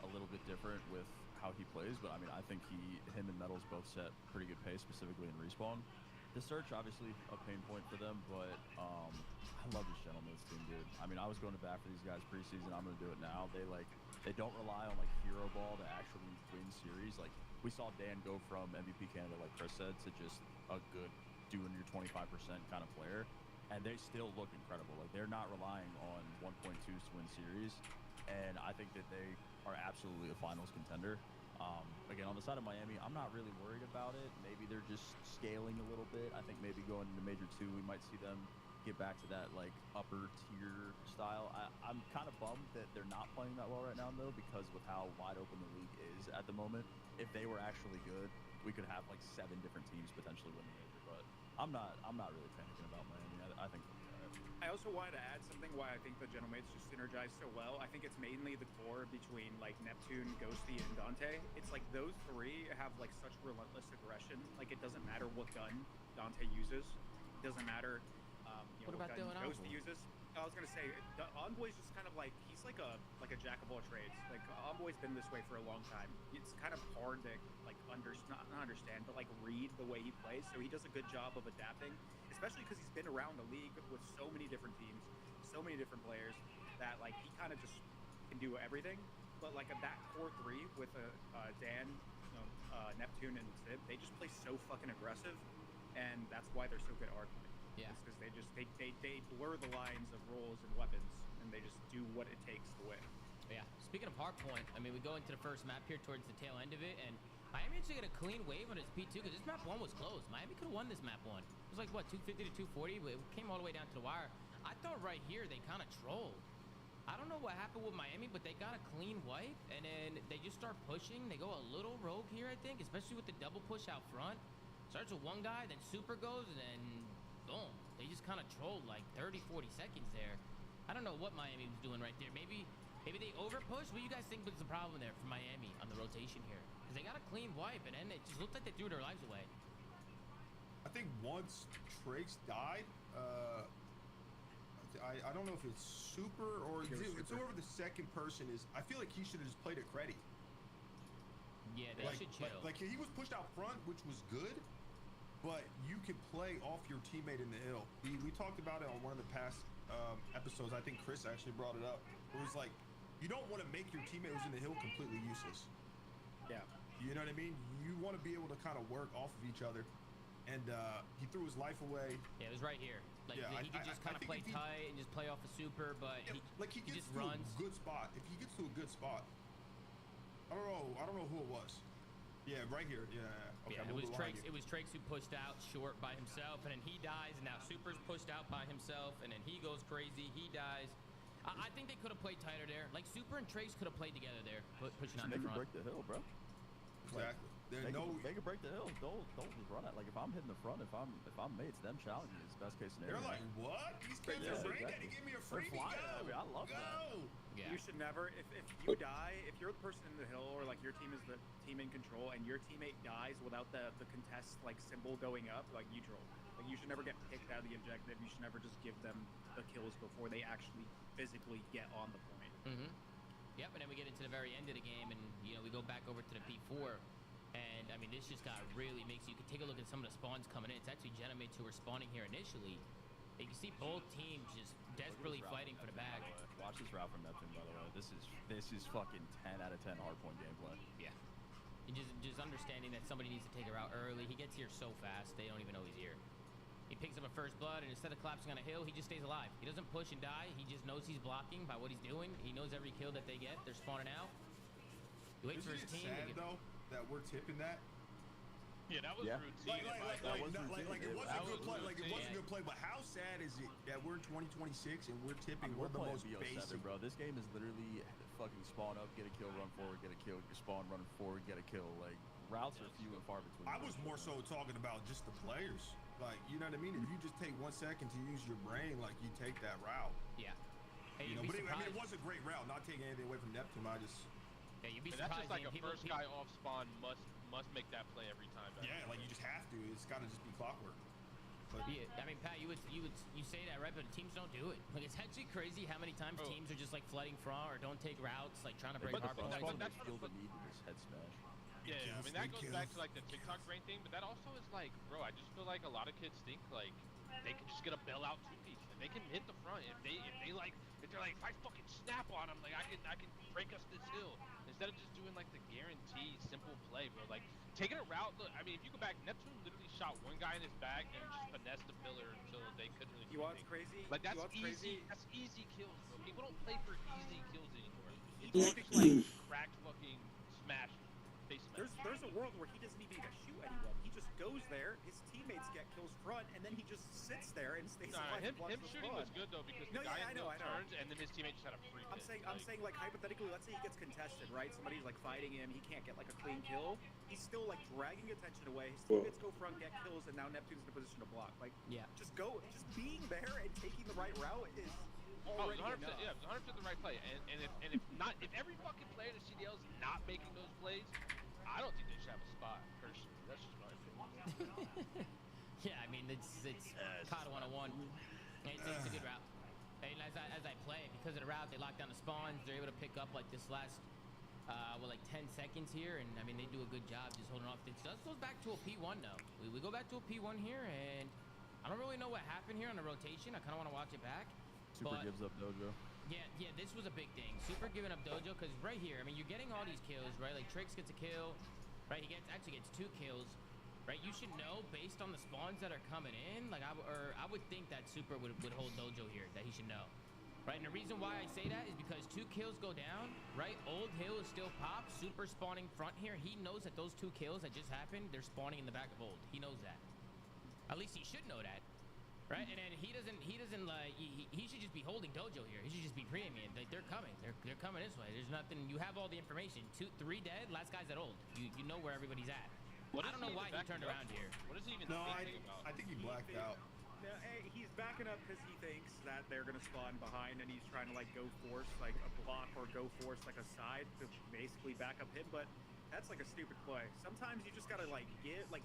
a little bit different with how he plays, but I mean, I think him and Metals both set pretty good pace, specifically in respawn. The search, obviously, a pain point for them, but I love this gentleman's team, dude. I mean, I was going to bat for these guys preseason. I'm going to do it now. They don't rely on like hero ball to actually win series. Like, we saw Dan go from MVP candidate, like Chris said, to just a good doing your 25% kind of player, and they still look incredible. Like, they're not relying on 1.2s to win series, and I think that they are absolutely a finals contender. Again, on the side of Miami, I'm not really worried about it. Maybe they're just scaling a little bit. I think maybe going into Major 2, we might see them get back to that like upper tier style. I'm kind of bummed that they're not playing that well right now, though, because with how wide open the league is at the moment, if they were actually good, we could have like 7 different teams potentially win the major. But I'm not really panicking about Miami. I think. I also wanted to add something why I think the Gentlemates just synergize so well. I think it's mainly the core between like Neptune, Ghosty, and Dante. It's like those 3 have like such relentless aggression. Like, it doesn't matter what gun Dante uses. It doesn't matter what about gun Dylan Ghosty uses. I was gonna say, Envoy's just kind of like, he's like a jack of all trades. Like, Envoy's been this way for a long time. It's kind of hard to like not understand, but like read the way he plays. So he does a good job of adapting, especially because he's been around the league with so many different teams, so many different players, that like he kind of just can do everything. But like that core 3 with Dan, Neptune, and Sib, they just play so fucking aggressive, and that's why they're so good at hardpoint. Yeah, it's because they blur the lines of roles and weapons, and they just do what it takes to win. Yeah. Speaking of hardpoint, I mean, we go into the first map here towards the tail end of it, and Miami actually got a clean wave on its P2 because this map 1 was close. Miami could have won this map 1. It was like, what, 250 to 240, but it came all the way down to the wire. I thought right here they kind of trolled. I don't know what happened with Miami, but they got a clean wipe, and then they just start pushing. They go a little rogue here, I think, especially with the double push out front. Starts with one guy, then Super goes, and then boom. They just kind of trolled like 30, 40 seconds there. I don't know what Miami was doing right there. Maybe they overpushed. What do you guys think was the problem there for Miami on the rotation here? Because they got a clean wipe, and then it just looked like they threw their lives away. I think once Trakes died, I don't know if it's Super or it's whoever the second person is. I feel like he should have just played it Creddy. Yeah, they should chill. Like he was pushed out front, which was good, but you could play off your teammate in the hill. We talked about it on one of the past episodes. I think Chris actually brought it up. It was like, you don't want to make your teammate who's in the hill completely useless. Yeah. You know what I mean? You want to be able to kind of work off of each other. And he threw his life away. Yeah, it was right here. Like, yeah, he could just kind of play tight and just play off a super, but he just to runs. A good spot. If he gets to a good spot, I don't know who it was. Yeah, right here. Yeah. Okay, yeah, it was Trakes who pushed out short by himself, and then he dies, and now Super's pushed out by himself, and then he goes crazy. He dies. I think they could have played tighter there. Like, Super and Trakes could have played together there, pushing out in front. They break the hill, bro. Exactly. They can break the hill. Don't just run it. Like, if I'm hitting the front, if I'm mates, them challenging is best case scenario. They're like, what? These kids are brain dead. Give me a freebie. Go. I mean, I love that. Yeah. You should never, if you die, if you're the person in the hill, or like your team is the team in control, and your teammate dies without the contest like symbol going up, like, you troll. Like, you should never get picked out of the objective. You should never just give them the kills before they actually physically get on the point. Mm-hmm. Yep, and then we get into the very end of the game, and we go back over to the P4. And, I mean, this just really makes you can take a look at some of the spawns coming in. It's actually Gentlemates who were spawning here initially. You can see both teams just desperately fighting for the bag. Watch this route from Neptune, by the way. This is fucking 10 out of 10 hardpoint gameplay. Yeah. And just understanding that somebody needs to take a route early. He gets here so fast, they don't even know he's here. He picks up a first blood, and instead of collapsing on a hill, he just stays alive. He doesn't push and die. He just knows he's blocking by what he's doing. He knows every kill that they get. They're spawning out. He waits for his team sad, to get... though, that we're tipping that? Yeah, that was routine. It was a good play. Like, it was a good play, but how sad is it that we're in 2026 and we're tipping one of the most basic? Bro, this game is literally fucking spawn up, get a kill, run forward, get a kill, spawn, run forward, get a kill. Like, routes are few and far between. I was more so talking about just the players. Like, you know what I mean? If you just take 1 second to use your brain, like, you take that route. Yeah. Hey, you know, but it was a great route. Not taking anything away from Neptune. I just... Yeah, you'd be surprised. That's just like a people, first guy off spawn must make that play every time. Yeah, like you just have to. It's got to just be clockwork. But yeah, I mean, Pat, you say that right, but teams don't do it. Like, it's actually crazy how many times teams are just like flooding front or don't take routes, like trying to break hard points. That's feel the need with this head smash. Yeah, I mean that goes back to like the TikTok brain thing, but that also is like, bro, I just feel like a lot of kids think like they can just get a bail out two-piece. Like, they can hit the front if they're like if I fucking snap on them, like I can break us this hill instead of just doing like the guaranteed simple play, bro. Like taking a route. Look, I mean, if you go back, Neptune literally shot one guy in his back and just finessed the pillar until they couldn't really. You know what's crazy? Like that's easy. That's easy kills, bro. People don't play for easy kills anymore. It's like cracked fucking smash. There's a world where he doesn't even need to shoot anyone. He just goes there, his teammates get kills front, and then he just sits there and stays alive. Him shooting was good though because the guy in turns and then his teammate just had a free hit. I'm saying like hypothetically, let's say he gets contested, right? Somebody's like fighting him, he can't get like a clean kill. He's still like dragging attention away. His teammates go front, get kills, and now Neptune's in a position to block. Like, just being there and taking the right route is. Already 100%, yeah, 100% the right play, and if every fucking player in the CDL is not making those plays, I don't think they should have a spot. Personally, that's just my opinion. Yeah, I mean it's COD 101. It's a good route. And as I play, because of the route, they lock down the spawns. They're able to pick up like this last, like 10 seconds here, and I mean they do a good job just holding off. It just goes back to a P1 though. We go back to a P1 here, and I don't really know what happened here on the rotation. I kind of want to watch it back. Super gives up Dojo. Yeah, this was a big thing. Super giving up Dojo, because right here, I mean, you're getting all these kills, right? Like, Trix gets a kill, right? He actually gets 2 kills, right? You should know, based on the spawns that are coming in, like, I would think that Super would hold Dojo here, that he should know, right? And the reason why I say that is because 2 kills go down, right? Old Hill is still pop, Super spawning front here. He knows that those 2 kills that just happened, they're spawning in the back of Old. He knows that. At least he should know that. Right, and then he doesn't like he should just be holding Dojo here. He should just be pre-aiming. Like they're coming coming this way. There's nothing. You have all the information. 2, 3 dead. Last guy's at Old. You know where everybody's at. I don't know why he turned around here. What is he even thinking about? I think he blacked out. No, he's backing up because he thinks that they're gonna spawn behind, and he's trying to like go force like a block or go force like a side to basically back up him. But that's like a stupid play. Sometimes you just gotta like get like.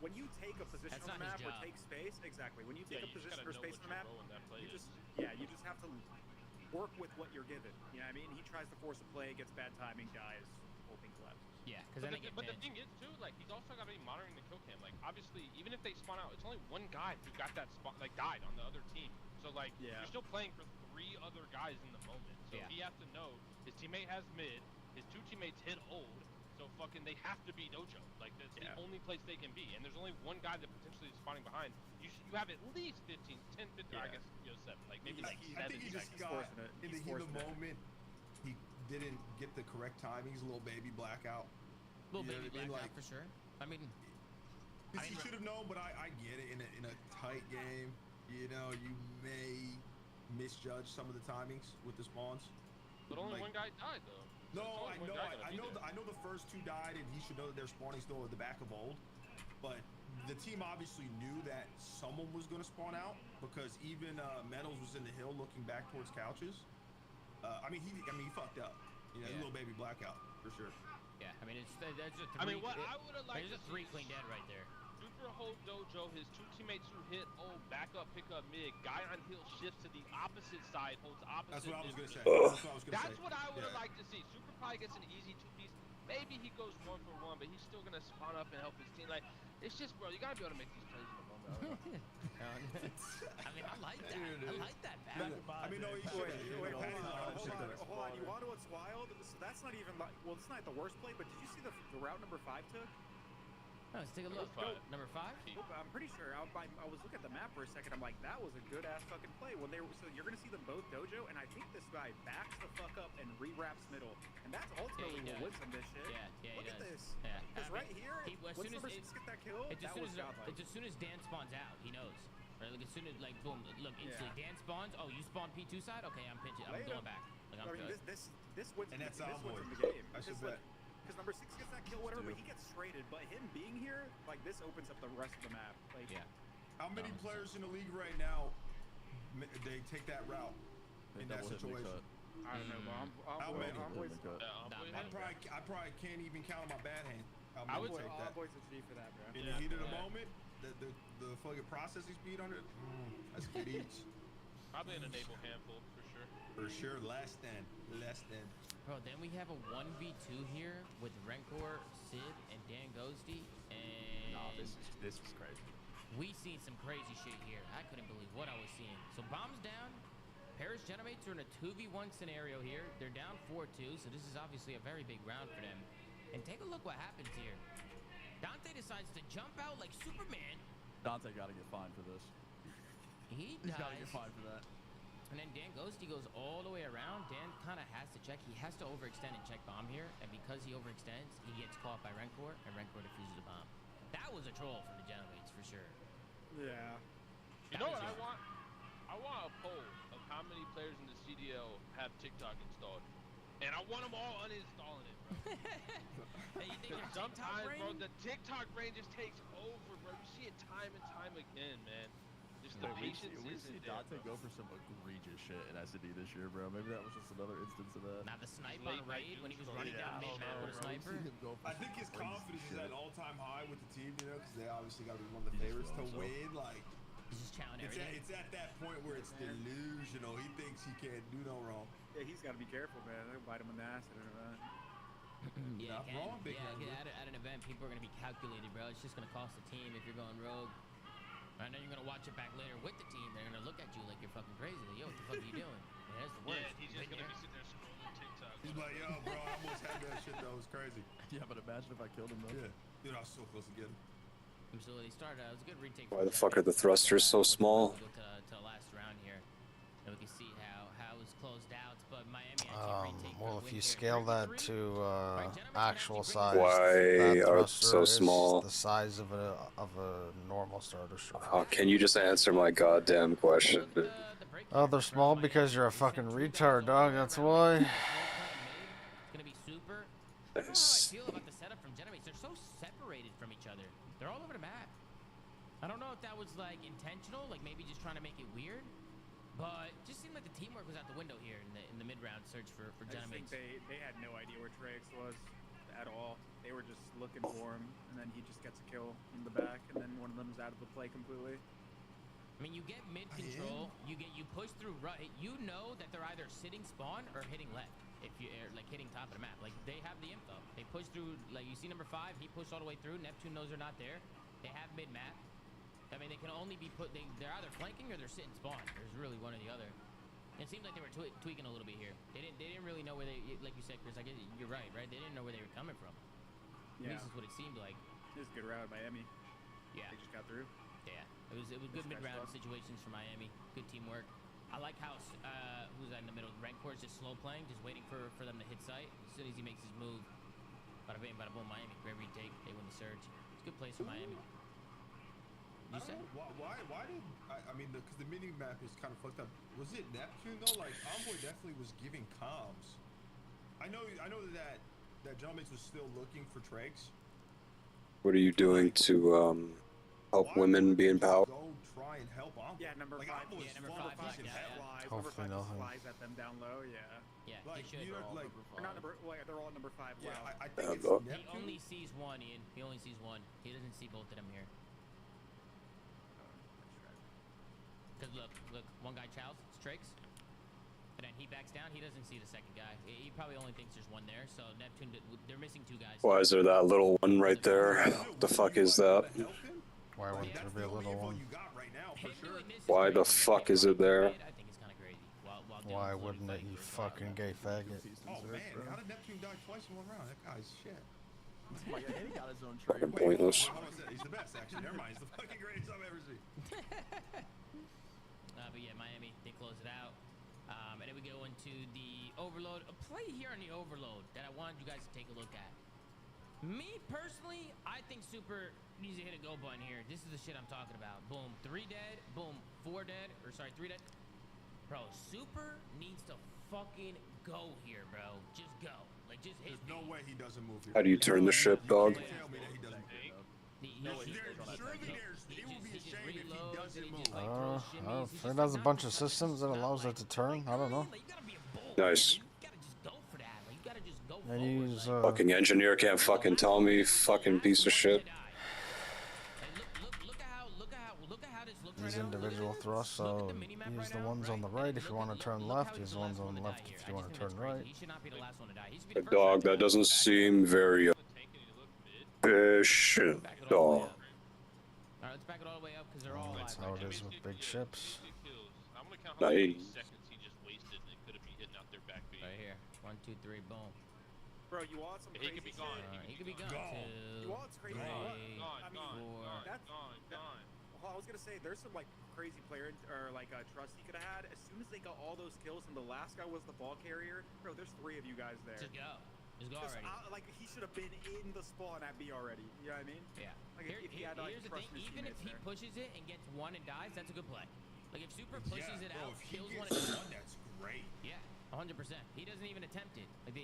When you take a position on the map or take space, exactly. When you take a position or space on the map, you just have to work with what you're given. You know what I mean? He tries to force a play, gets bad timing, dies, whole thing collapses. Yeah, because then but the thing is too, like he's also got to be monitoring the kill cam. Like obviously, even if they spawn out, it's only one guy who got that spot, like died on the other team. So like you're still playing for 3 other guys in the moment. So he has to know his teammate has mid, his 2 teammates hit Old. So fucking they have to be Dojo. Like that's the only place they can be, and there's only one guy that potentially is spawning behind. You have at least 10, 15, I guess 7. Like maybe like 7. I think he just got in the heat of the moment. He didn't get the correct timing. He's a little baby blackout. Little baby blackout for sure. I mean, he should have known, but I get it. In a tight game, you know, you may misjudge some of the timings with the spawns. But only one guy died though. No, I know the first 2 died, and he should know that they're spawning still at the back of Old. But the team obviously knew that someone was going to spawn out because even Metals was in the hill looking back towards couches. I mean, he fucked up. You know, a little baby blackout for sure. Yeah, I mean, that's just 3. I mean, what I would have liked. There's a 3 clean dead right there. Super hold Dojo, his 2 teammates who hit Old, back up, pick up mid. Guy on hill shifts to the opposite side, holds opposite. That's what I was gonna say. That's what I would have liked to see. Super probably gets an easy 2-piece. Maybe he goes 1 for 1, but he's still gonna spawn up and help his team. Like it's just, bro, you gotta be able to make these plays in the moment. I mean, I like that. I like that. I mean, no, wait, hold on. You want to know what's wild? So that's not even like. Well, it's not the worst play, but did you see the route number 5 took? Oh, let's take a look. Number 5? I'm pretty sure. I was looking at the map for a second. I'm like, that was a good ass fucking play. When they were, so you're gonna see them both dojo, and I think this guy backs the fuck up and re-wraps middle, and that's ultimately what wins him this shit. Yeah, Look he at does. this. Yeah. Because right here, once number 6 get that kill, that was godlike. It's as soon as Dan spawns out, he knows. Right? Like as soon as boom, look instantly. Dan spawns. Oh, you spawn P2 side? Okay, I'm pitching. I'm going back. Like I'm good. This wins. And that's this Alboy. wins in the game. I should bet. Because number 6 gets that kill, whatever, but he gets straighted. But him being here, like this opens up the rest of the map. Like, how many players in the league right now they take that route in that situation? I don't know, but How many? I probably can't even count on my bad hand. would say Alboy's a G for that, bro. In the heat of the moment, the fucking processing speed on it, that's good each. Probably an enable handful for sure. For sure, less than. Bro, then we have a 1v2 here with Rencor, Sid, and Dan Ghosty, and this is crazy. We seen some crazy shit here. I couldn't believe what I was seeing. So bombs down. Paris Genomates are in a 2v1 scenario here. They're down 4-2, so this is obviously a very big round for them. And take a look what happens here. Dante decides to jump out like Superman. Dante gotta get fined for this. He's gotta get fined for that. And then Dan Ghosty goes all the way around. Dan kind of has to check. He has to overextend and check bomb here. And because he overextends, he gets caught by Rencor, and Rencor defuses the bomb. That was a troll from the Genomates for sure. Yeah. You know what I want? I want a poll of how many players in the CDL have TikTok installed. And I want them all uninstalling it, bro. Hey, you think sometimes, bro, the TikTok brain just takes over, bro. You see it time and time again, man. Just the patience we see isn't there, Dante bro. go for some egregious shit in SD this year, bro. Maybe that was just another instance of that. Now the snipe on raid when he was running down mid-map with a sniper. I think his confidence is at an all-time high with the team, you know, because they obviously got to be one of the favorites to win. Like, he's just chowing everything. It's at that point where it's delusional. He thinks he can't do no wrong. Yeah, he's got to be careful, man. They'll bite him in the ass at an event. Yeah, Not wrong, big man. At an event, people are going to be calculated, bro. It's just going to cost the team if you're going rogue. And then you're going to watch it back later with the team. They're going to look at you like you're fucking crazy. Like, yo, what the fuck are you doing? And that's the worst. Yeah, he's just gonna be sitting there scrolling TikTok. He's like, yo, bro, I almost had that shit though. It was crazy. Yeah, but imagine if I killed him though. Yeah. Dude, I was so close to getting him. So they started. It was a good retake. Why the fuck are the thrusters so small? Go to the last round here, and we can see how it was closed out. But Miami actually retake. Well, if you scale that to actual size, Why that are thruster so is small? the size of a normal starter shot. Oh, can you just answer my goddamn question? Oh, they're small because you're a fucking retard, dog. That's why. It's gonna be super. I don't know how I feel about the setup from Genomates. They're so separated from each other. They're all over the map. I don't know if that was like intentional, like maybe just trying to make it weird, but it just seemed like the teamwork was out the window here in the mid-round search for I just think Genomates. they had no idea where Trax was at all. They were just looking for him, and then he just gets a kill in the back, and then one of them's out of the play completely. I mean, you get mid control, you push through right. You know that they're either sitting spawn or hitting left. If you're like hitting top of the map, like they have the info. They push through. Like you see number 5, he pushed all the way through. Neptune knows they're not there. They have mid map. I mean, they can only be put. They're either flanking or they're sitting spawn. There's really one or the other. It seems like they were tweaking a little bit here. They didn't really know where they, like you said, Chris. I guess you're right. They didn't know where they were coming from. Yeah. At least is what it seemed like. This is a good round by Emmy. Yeah. They just got through. Yeah, it was good mid-round situations for Miami. Good teamwork. I like how who's that in the middle? Rencor is just slow playing, just waiting for them to hit sight. As soon as he makes his move, bada bing, bada boom. Miami, great retake. They win the surge. It's a good place for Miami. I don't know, why did I mean because the mini map is kind of fucked up. Was it Neptune though? Like Envoy definitely was giving comms. I know that Genomates was still looking for Trax. What are you doing to help women be empowered? Go try and help Envoy. Yeah, number 5. Yeah, number 5 fucking flies. Hopefully number 5 nothing. just flies at them down low. Yeah. Yeah, like, he should. you know, like, Or not number. Well, yeah, they're all number 5. Yeah, Wow. I think it's bro. He Neptune. only sees one, Ian. He only sees one. He doesn't see both of them here. Cause look, one guy chows, it's Trax. And then he backs down. He doesn't see the second guy. He probably only thinks there's one there. So Neptune, they're missing 2 guys. Why is there that little one right there? The fuck is that? Why wouldn't there be a little one? Why the fuck is it there? I think it's kind of crazy. Why wouldn't it, you fucking gay faggot? Oh man, how did Neptune die twice in one round? That guy's shit. My and he got his own trade. Fucking pointless. He's the best, actually. Never mind. He's the fucking greatest I've ever seen. But yeah, Miami, they close it out. And then we go into the overload. A play here on the overload that I wanted you guys to take a look at. Me personally, I think Super needs to hit a go button here. This is the shit I'm talking about. Boom, 3 dead. Boom, 4 dead. Or sorry, 3 dead. Bro, Super needs to fucking go here, bro. Just go. Like, just hit. There's no way he doesn't move here. How do you turn the ship, dog? Tell me that he doesn't. It will be a shame if he doesn't move. If it has a bunch of systems that allows it to turn, I don't know. Nice. And use Fucking engineer can't fucking tell me, fucking piece of shit. these individual thrusts, so use the ones on the right if you want to turn left, use the ones on the left if you want to turn right. Dog, that doesn't seem very efficient, dog. Alright, let's back it all the way up because they're all That's how it is with big ships. Nice. Right here. 1, 2, 3, boom. Bro, you want some crazy He could be gone. He could be gone. 2, You want crazy? 3, I mean, 4. that's gone. Well, I was gonna say there's some like crazy player or like trust he could have had. As soon as they got all those kills and the last guy was the ball carrier, bro. There's 3 of you guys there. Just go. Just go already. Like he should have been in the spawn at B already. You know what I mean? Yeah. Like if he had like Here's the thing. Even if he pushes it and gets 1 and dies, that's a good play. Like if Super pushes it out, kills 1 and dies. That's great. Yeah, 100%. He doesn't even attempt it. Like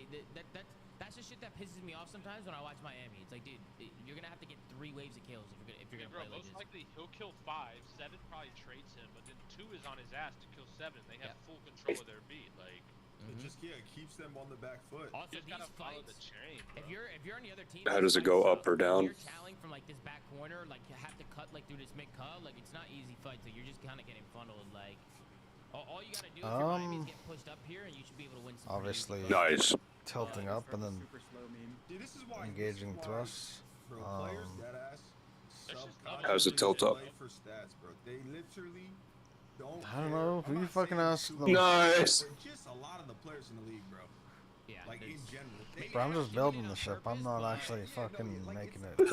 that's the shit that pisses me off sometimes when I watch Miami. It's like, dude, you're gonna have to get 3 waves of kills if you're gonna play like most this. likely he'll kill 5, 7 probably trades him, but then 2 is on his ass to kill 7. They have full control of their beat. Like, it just keeps them on the back foot. Also, you just gotta follow the chain. Bro. If you're on the other team, How does it go, up or down? You're tallying from like this back corner, like you have to cut like through this mid cut. Like it's not easy fights. Like you're just kind of getting funneled. Like all you gotta do if you're Miami is get pushed up here, and you should be able to win some. Obviously, nice. Tilting up and then engaging thrusts. How's it tilt up? They literally don't. I don't know. Who you fucking ask them? Nice. Just a lot of the players in the league, bro. Yeah. Like in general. Bro, I'm just building the ship. I'm not actually fucking making it. They're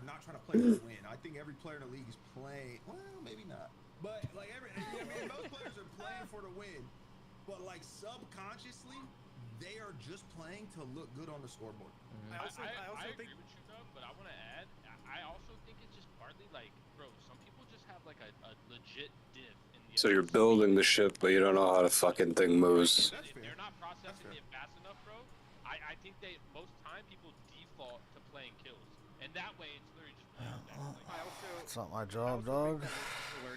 not trying to play to win. I think every player in the league is playing. Well, maybe not. But like most players are playing for the win. But like subconsciously, they are just playing to look good on the scoreboard. I also agree with you, though, but I want to add, I also think it's just partly like, bro, some people just have like a legit diff in the. So you're building the ship, but you don't know how the fucking thing moves. They're not processing it fast enough, bro. I think most time people default to playing kills, and that way it's literally just. It's not my job, dog.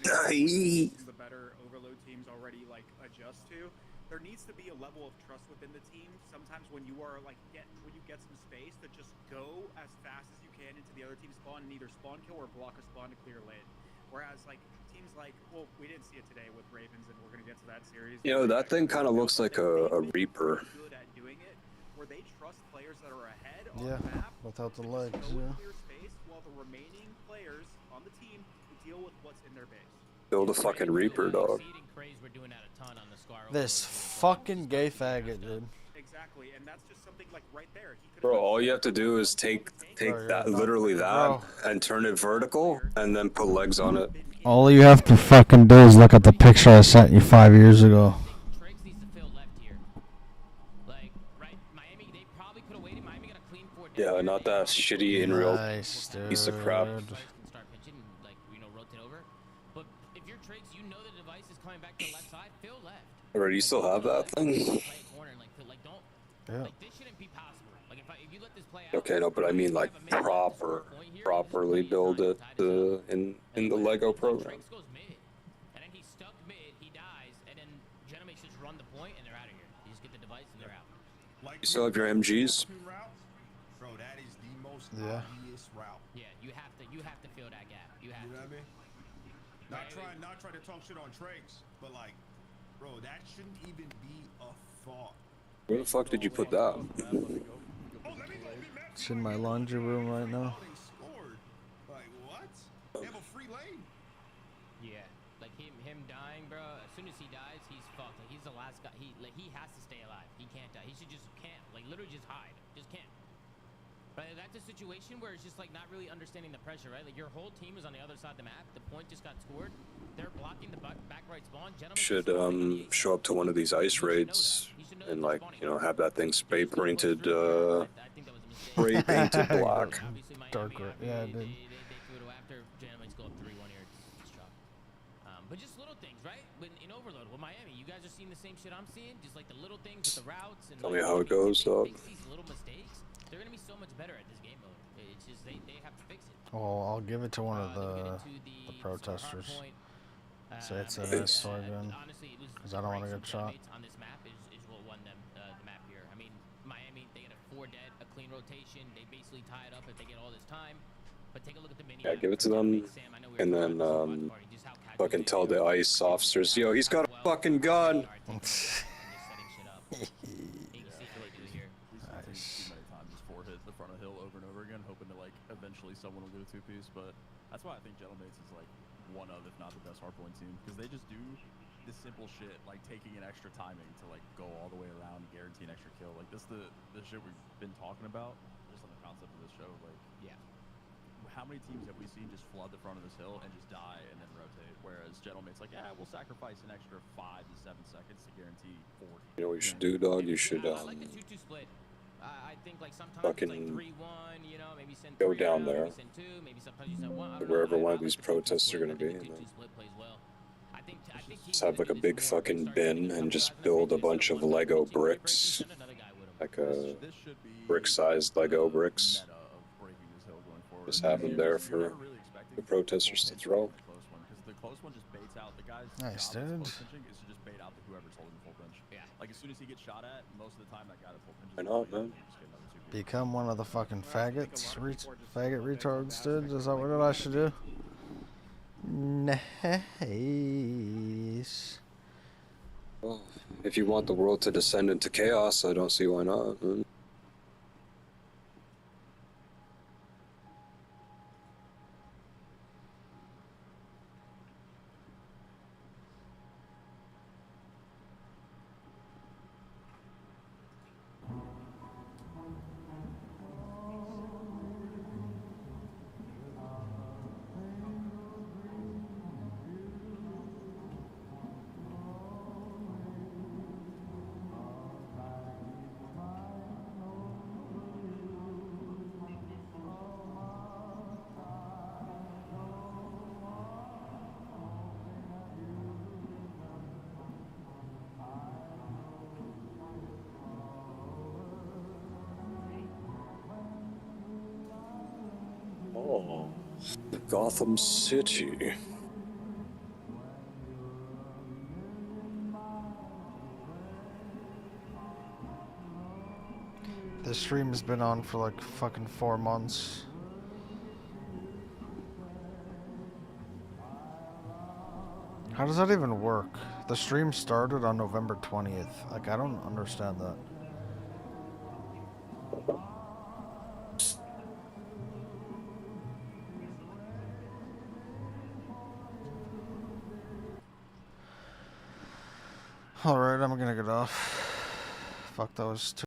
The better overload teams already like adjust to. There needs to be a level of trust within the team. Sometimes when you are like when you get some space, to just go as fast as you can into the other team's spawn and either spawn kill or block a spawn to clear lane. Whereas like teams like, well, we didn't see it today with Ravens, and we're gonna get to that series. You know, that thing kind of looks like a Reaper. Good at doing it, where they trust players that are ahead on Yeah, the map. without the legs, Go yeah. clear space while the remaining players on the team deal with what's in their base. Build a fucking Reaper, dog. This fucking gay faggot, dude. Exactly, and that's just something like right there. Bro, all you have to do is take that, literally that, and turn it vertical, and then put legs on it. All you have to fucking do is look at the picture I sent you 5 years ago. Yeah, not that shitty in real Nice, piece of crap. Bro, do you still have that thing? Yeah. Okay, no, but I mean like properly build it in the Lego program. You still have your MGs? Bro, that is the most Yeah. obvious route. Yeah, you have to fill that gap. You have You know to. what I mean? Not trying to talk shit on Trakes, but like, bro, that shouldn't even be a thought. Where the fuck did you put that? It's in my laundry room right now. Like what? They have a free lane. Yeah, like him dying, bro. As soon as he dies, he's fucked. Like he's the last guy. He has to stay alive. He can't die. He should just camp. Like literally just hide. Just camp. Right, that's a situation where it's just like not really understanding the pressure, right? Like your whole team is on the other side of the map. The point just got scored. They're blocking the back right spawn. Gentlemen Should show up to one of these ice raids and like, you know, have that thing spray painted spray painted black. Dark red. Yeah, dude. They threw it after Gentlemen go up 3-1 here. It's chalk. But just little things, right? In Overload with Miami, you guys are seeing the same shit I'm seeing. Just like the little things with the routes and Tell me how it goes, dog. fix these little mistakes. They're gonna be so much better at this game mode. It's just they have to fix it. Well, I'll give it to one of the protesters. Say it's an S again, because I don't want to get shot. On this map is what won them the map here. I mean, Miami, they get a 4 dead, a clean rotation. They basically tie it up if they get all this time. But take a look at the mini. Yeah, give it to them, and then fucking tell the ICE officers, yo, he's got a fucking gun. Eventually someone will get a 2-piece, but that's why I think Gentlemates is like one of, if not the best hardpoint team, because they just do this simple shit, like taking an extra timing to like go all the way around and guarantee an extra kill. Like this the shit we've been talking about just on the concept of this show. Like, yeah, how many teams have we seen just flood the front of this hill and just die and then rotate? Whereas Gentlemates like, yeah, we'll sacrifice an extra 5 to 7 seconds to guarantee 40. You know what you should do, dog? You should I like the 2-2 split. I think like sometimes fucking it's like 3-1, you know, maybe send go 3 down out, there, maybe send 2, maybe sometimes you send 1. wherever one of these protests are gonna be, and then just have like a big fucking bin and just build a bunch of Lego bricks, like a brick-sized Lego bricks. Just have them there for the protesters to throw. The close one just baits out the guy's nice, job dude. is to just bait out whoever's holding full pinch. Yeah. Like as soon as he gets shot at, most of the time that guy that's full pinch is Why not, man? Become one of the fucking faggots, faggot retards, dude. Is that what I should do? Nice. Well, if you want the world to descend into chaos, I don't see why not, man. Oh, Gotham City. This stream has been on for like fucking 4 months. How does that even work? The stream started on November 20th. Like, I don't understand that. Alright, I'm gonna get off. Fuck those two.